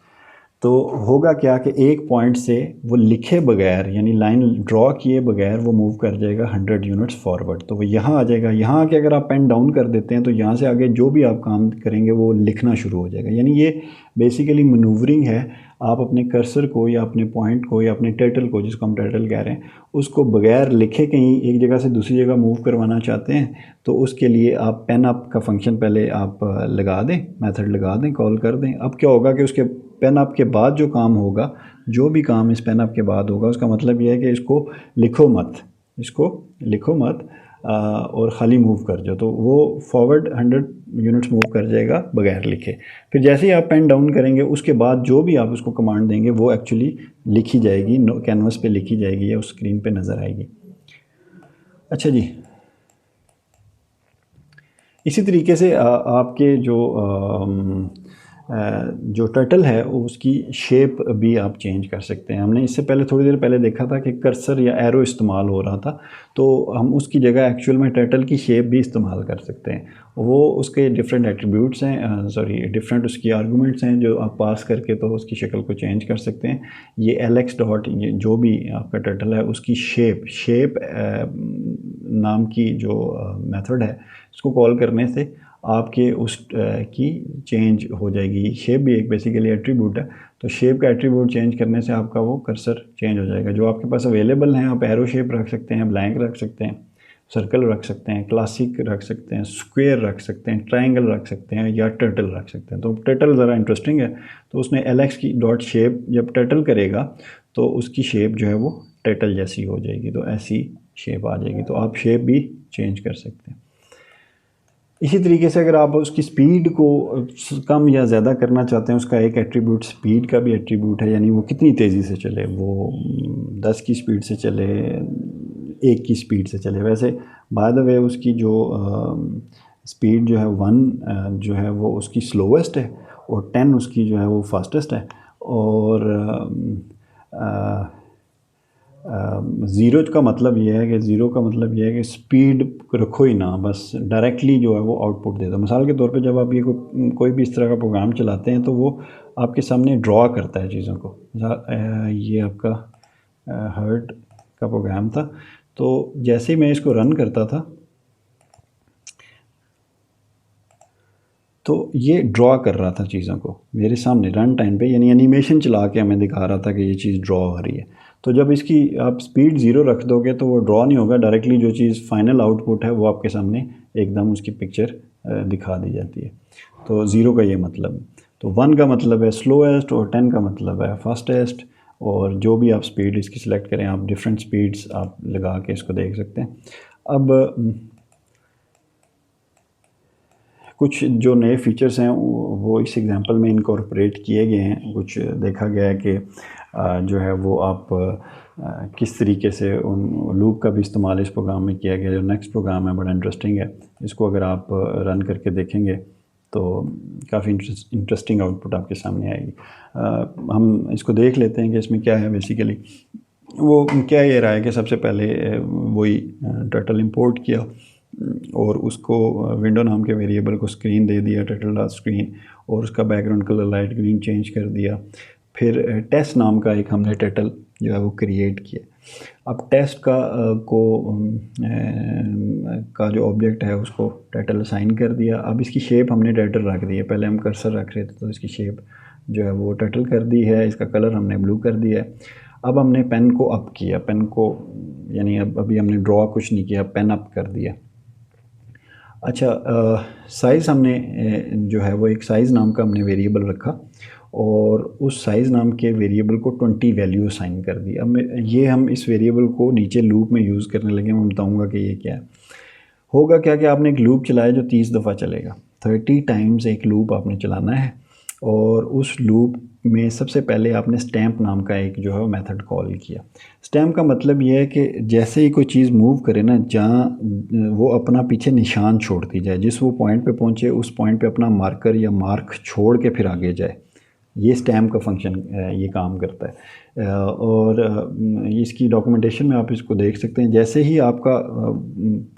तो होगा क्या कि एक पॉइंट से वो लिखे बगैर, यानी लाइन ड्रॉ किए बगैर वो मूव कर जाएगा 100 यूनिट्स फॉरवर्ड। तो वो यहाँ आ जाएगा। यहाँ आके अगर आप पेन डाउन कर देते हैं तो यहाँ से आगे जो भी आप काम करेंगे वो लिखना शुरू हो जाएगा। यानी ये बेसिकली मनूवरिंग है। आप अपने कर्सर को या अपने पॉइंट को या अपने टर्टल को, जिसको हम टर्टल कह रहे हैं, उसको बगैर लिखे कहीं एक जगह से दूसरी जगह मूव करवाना चाहते हैं तो उसके लिए आप पेन अप का फंक्शन पहले आप लगा दें, मेथड लगा दें, कॉल कर दें। अब क्या होगा कि उसके पेन अप के बाद जो काम होगा, जो भी काम इस पेन अप के बाद होगा, उसका मतलब यह है कि इसको लिखो मत, इसको लिखो मत और ख़ाली मूव कर जाओ। तो वो फॉरवर्ड 100 यूनिट्स मूव कर जाएगा बगैर लिखे। फिर जैसे ही आप पेन डाउन करेंगे उसके बाद जो भी आप उसको कमांड देंगे वो एक्चुअली लिखी जाएगी, कैनवस पे लिखी जाएगी या उस स्क्रीन पे नज़र आएगी। अच्छा जी, इसी तरीके से आपके जो टर्टल है उसकी शेप भी आप चेंज कर सकते हैं। हमने इससे पहले थोड़ी देर पहले देखा था कि कर्सर या एरो इस्तेमाल हो रहा था, तो हम उसकी जगह एक्चुअल में टर्टल की शेप भी इस्तेमाल कर सकते हैं। वो उसके डिफरेंट एट्रीब्यूट्स हैं, डिफरेंट उसकी आर्गूमेंट्स हैं जो आप पास करके तो उसकी शक्ल को चेंज कर सकते हैं। ये lx डॉट, ये जो भी आपका टर्टल है उसकी शेप नाम की जो मेथड है, इसको कॉल करने से आपके उस की चेंज हो जाएगी। शेप भी एक बेसिकली एट्रीब्यूट है, तो शेप का एट्रीब्यूट चेंज करने से आपका वो कर्सर चेंज हो जाएगा। जो आपके पास अवेलेबल हैं, आप एरो शेप रख सकते हैं, ब्लैंक रख सकते हैं, सर्कल रख सकते हैं, क्लासिक रख सकते हैं, स्क्वायर रख सकते हैं, ट्रायंगल रख सकते हैं या टर्टल रख सकते हैं। तो टर्टल ज़रा इंटरेस्टिंग है, तो उसने lx की डॉट शेप जब टर्टल करेगा तो उसकी शेप जो है वो टर्टल जैसी हो जाएगी, तो ऐसी शेप आ जाएगी। तो आप शेप भी चेंज कर सकते हैं। इसी तरीके से अगर आप उसकी स्पीड को कम या ज़्यादा करना चाहते हैं, उसका एक एट्रीब्यूट स्पीड का भी एट्रीब्यूट है, यानी वो कितनी तेज़ी से चले, वो 10 की स्पीड से चले, 1 की स्पीड से चले। वैसे बाय द वे उसकी जो स्पीड जो है 1 जो है वो उसकी स्लोवेस्ट है और 10 उसकी जो है वो फास्टेस्ट है। और 0 का मतलब ये है कि स्पीड रखो ही ना, बस डायरेक्टली जो है वो आउटपुट दे दो। मिसाल के तौर पे जब आप ये कोई भी इस तरह का प्रोग्राम चलाते हैं तो वो आपके सामने ड्रॉ करता है चीज़ों को। ये आपका हर्ट का प्रोग्राम था, तो जैसे ही मैं इसको रन करता था तो ये ड्रॉ कर रहा था चीज़ों को मेरे सामने रन टाइम पे, यानी एनिमेशन चला के हमें दिखा रहा था कि ये चीज़ ड्रॉ हो रही है। तो जब इसकी आप स्पीड 0 रख दोगे तो वो ड्रॉ नहीं होगा, डायरेक्टली जो चीज़ फाइनल आउटपुट है वो आपके सामने एकदम उसकी पिक्चर दिखा दी जाती है। तो 0 का ये मतलब है। तो 1 का मतलब है स्लोएस्ट और 10 का मतलब है फास्टेस्ट। और जो भी आप स्पीड इसकी सिलेक्ट करें, आप डिफरेंट स्पीड्स आप लगा के इसको देख सकते हैं। अब कुछ जो नए फीचर्स हैं वो इस एग्जांपल में इनकॉर्पोरेट किए गए हैं। कुछ देखा गया है कि जो है वो आप किस तरीके से उन लूप का भी इस्तेमाल इस प्रोग्राम में किया गया। जो नेक्स्ट प्रोग्राम है बड़ा इंटरेस्टिंग है, इसको अगर आप रन करके देखेंगे तो काफ़ी इंटरेस्टिंग आउटपुट आपके सामने आएगी। हम इसको देख लेते हैं कि इसमें क्या है। बेसिकली वो क्या ये रहा है कि सबसे पहले वही टर्टल इंपोर्ट किया और उसको विंडो नाम के वेरिएबल को स्क्रीन दे दिया, टर्टल डॉट स्क्रीन, और उसका background colour light green change कर दिया। फिर टेस्ट नाम का एक हमने टर्टल जो है वो क्रिएट किया। अब टेस्ट का जो ऑब्जेक्ट है उसको टाइटल असाइन कर दिया। अब इसकी शेप हमने टाइटल रख दी है, पहले हम कर्सर रख रहे थे तो इसकी शेप जो है वो टाइटल कर दी है। इसका कलर हमने ब्लू कर दिया है। अब हमने पेन को अप किया, पेन को यानी अब अभी हमने ड्रॉ कुछ नहीं किया, पेन अप कर दिया। अच्छा, साइज़ हमने जो है वो एक साइज़ नाम का हमने वेरिएबल रखा और उस साइज़ नाम के वेरिएबल को 20 वैल्यू असाइन कर दी। अब ये हम इस वेरिएबल को नीचे लूप में यूज़ करने लगे। मैं बताऊंगा कि ये क्या है। होगा क्या कि आपने एक लूप चलाया जो 30 दफ़ा चलेगा। 30 टाइम्स एक लूप आपने चलाना है और उस लूप में सबसे पहले आपने स्टैम्प नाम का एक जो है मेथड कॉल किया। स्टैम्प का मतलब ये है कि जैसे ही कोई चीज़ मूव करे ना, जहाँ वो अपना पीछे निशान छोड़ती जाए, जिस वो पॉइंट पे पहुँचे उस पॉइंट पे अपना मार्कर या मार्क छोड़ के फिर आगे जाए। ये स्टैम्प का फंक्शन ये काम करता है। और इसकी डॉक्यूमेंटेशन में आप इसको देख सकते हैं। जैसे ही आपका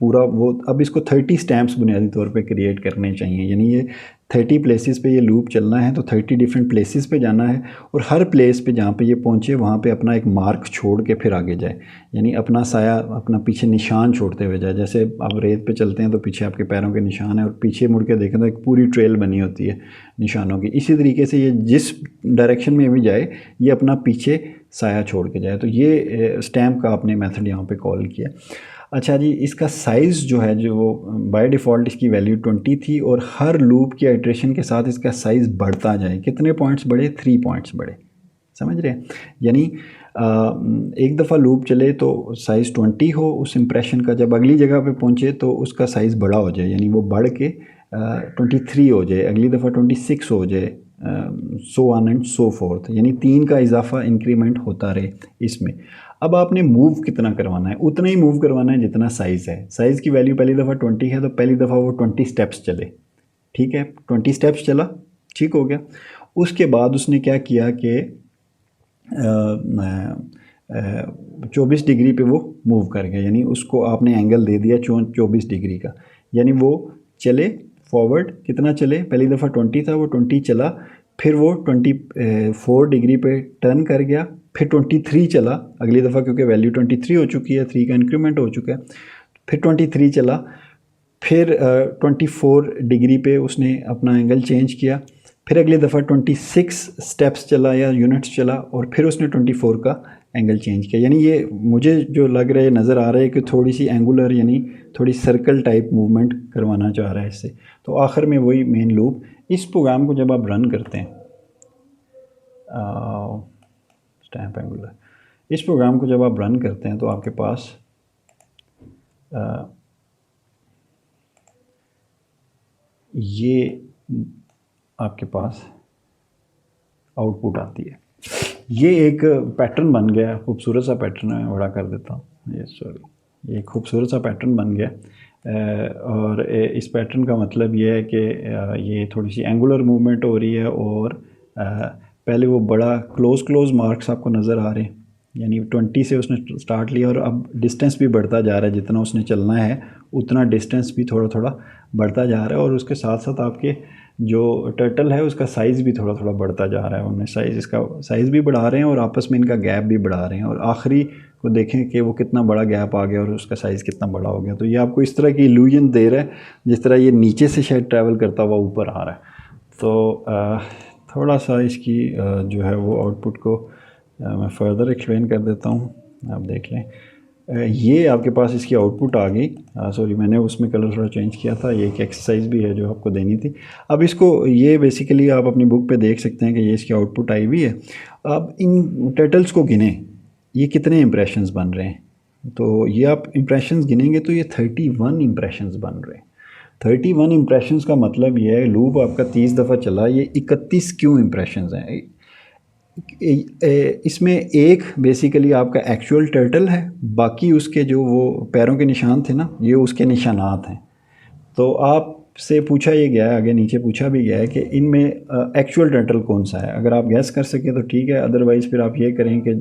पूरा वो, अब इसको 30 स्टैम्प्स बुनियादी तौर पे क्रिएट करने चाहिए। यानी ये 30 प्लेसेस पे ये लूप चलना है, तो 30 डिफरेंट प्लेसेस पे जाना है और हर प्लेस पे जहाँ पे ये पहुँचे वहाँ पे अपना एक मार्क छोड़ के फिर आगे जाए। यानी अपना साया, अपना पीछे निशान छोड़ते हुए जाए। जैसे आप रेत पे चलते हैं तो पीछे आपके पैरों के निशान है और पीछे मुड़ के देखें तो एक पूरी ट्रेल बनी होती है निशानों की। इसी तरीके से ये जिस डायरेक्शन में भी जाए ये अपना पीछे साया छोड़ के जाए। तो ये स्टैम्प का आपने मेथड यहाँ पे कॉल किया। अच्छा जी, इसका साइज़ जो है, जो बाय डिफ़ॉल्ट इसकी वैल्यू 20 थी और हर लूप की आइट्रेशन के साथ इसका साइज़ बढ़ता जाए। कितने पॉइंट्स बढ़े? 3 पॉइंट्स बढ़े। समझ रहे हैं? यानी एक दफ़ा लूप चले तो साइज़ 20 हो उस इम्प्रेशन का, जब अगली जगह पे पहुँचे तो उसका साइज़ बड़ा हो जाए, यानी वो बढ़ के 23 हो जाए, अगली दफ़ा 26 हो जाए, so on and so fourth. यानी 3 का इजाफा इंक्रीमेंट होता रहे इसमें। अब आपने मूव कितना करवाना है? उतना ही मूव करवाना है जितना साइज़ है। साइज़ की वैल्यू पहली दफ़ा 20 है तो पहली दफ़ा वो 20 स्टेप्स चले। ठीक है, 20 स्टेप्स चला, ठीक हो गया। उसके बाद उसने क्या किया कि 24 डिग्री पे वो मूव कर गया। यानी उसको आपने एंगल दे दिया 24 डिग्री का। यानी वो चले फॉरवर्ड, कितना चले? पहली दफ़ा 20 था, वो 20 चला, फिर वो 24 डिग्री पे टर्न कर गया, फिर 23 चला अगली दफ़ा, क्योंकि वैल्यू 23 हो चुकी है, 3 का इंक्रीमेंट हो चुका है। फिर 23 चला, फिर 24 डिग्री पे उसने अपना एंगल चेंज किया, फिर अगली दफ़ा 26 स्टेप्स चला या यूनिट्स चला और फिर उसने 24 का एंगल चेंज किया। यानी ये मुझे जो लग रहा है, नज़र आ रहा है कि थोड़ी सी एंगुलर यानी थोड़ी सर्कल टाइप मूवमेंट करवाना चाह रहा है इससे। तो आखिर में वही मेन लूप। इस प्रोग्राम को जब आप रन करते हैं, स्टैम्प एंगुलर, इस प्रोग्राम को जब आप रन करते हैं तो आपके पास ये आपके पास आउटपुट आती है। ये एक पैटर्न बन गया, खूबसूरत सा पैटर्न है, बड़ा कर देता हूँ ये, सॉरी, ये खूबसूरत सा पैटर्न बन गया। और इस पैटर्न का मतलब ये है कि ये थोड़ी सी एंगुलर मूवमेंट हो रही है और पहले वो बड़ा क्लोज मार्क्स आपको नज़र आ रहे हैं। यानी 20 से उसने स्टार्ट लिया और अब डिस्टेंस भी बढ़ता जा रहा है, जितना उसने चलना है उतना डिस्टेंस भी थोड़ा थोड़ा बढ़ता जा रहा है। और उसके साथ साथ आपके जो टर्टल है उसका साइज़ भी थोड़ा थोड़ा बढ़ता जा रहा है। उनमें इसका साइज़ भी बढ़ा रहे हैं और आपस में इनका गैप भी बढ़ा रहे हैं। और आखिरी को देखें कि वो कितना बड़ा गैप आ गया और उसका साइज़ कितना बड़ा हो गया। तो ये आपको इस तरह की इल्यूजन दे रहा है जिस तरह ये नीचे से शायद ट्रैवल करता हुआ ऊपर आ रहा है। तो थोड़ा सा इसकी जो है वो आउटपुट को मैं फ़र्दर एक्सप्लेन कर देता हूँ, आप देख लें। ये आपके पास इसकी आउटपुट आ गई। सॉरी, मैंने उसमें कलर थोड़ा चेंज किया था। ये एक एक्सरसाइज भी है जो आपको देनी थी। अब इसको ये बेसिकली आप अपनी बुक पे देख सकते हैं कि ये इसकी आउटपुट आई हुई है। अब इन टर्टल्स को गिने, ये कितने इंप्रेशंस बन रहे हैं। तो ये आप इंप्रेशंस गिनेंगे तो ये 31 इंप्रेशंस बन रहे हैं। 31 इंप्रेशंस का मतलब ये है लूप आपका 30 दफ़ा चला, ये 31 क्यों इंप्रेशंस हैं। इसमें एक बेसिकली आपका एक्चुअल टर्टल है, बाकी उसके जो वो पैरों के निशान थे ना, ये उसके निशानात हैं। तो आपसे पूछा ये गया है, आगे नीचे पूछा भी गया है कि इनमें एक्चुअल टर्टल कौन सा है। अगर आप गैस कर सकें तो ठीक है, अदरवाइज़ फिर आप ये करें कि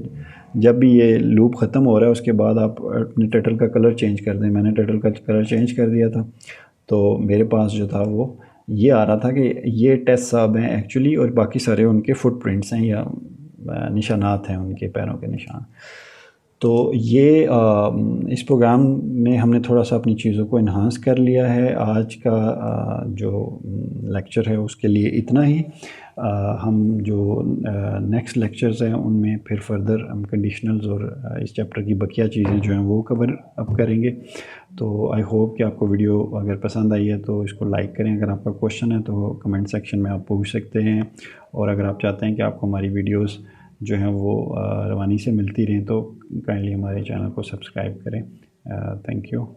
जब भी ये लूप ख़त्म हो रहा है उसके बाद आप अपने टर्टल का कलर चेंज कर दें। मैंने टर्टल का कलर चेंज कर दिया था, तो मेरे पास जो था वो ये आ रहा था कि ये टेस्ट साहब हैं एक्चुअली, और बाकी सारे उनके फुटप्रिंट्स हैं या निशानात हैं, उनके पैरों के निशान। तो ये इस प्रोग्राम में हमने थोड़ा सा अपनी चीज़ों को इन्हांस कर लिया है। आज का जो लेक्चर है उसके लिए इतना ही। हम जो नेक्स्ट लेक्चर्स हैं उनमें फिर फर्दर हम कंडीशनल्स और इस चैप्टर की बकिया चीज़ें जो हैं वो कवर अप करेंगे। तो आई होप कि आपको वीडियो अगर पसंद आई है तो इसको लाइक करें। अगर आपका क्वेश्चन है तो कमेंट सेक्शन में आप पूछ सकते हैं, और अगर आप चाहते हैं कि आपको हमारी वीडियोस जो हैं वो रवानी से मिलती रहें तो काइंडली हमारे चैनल को सब्सक्राइब करें। Thank you.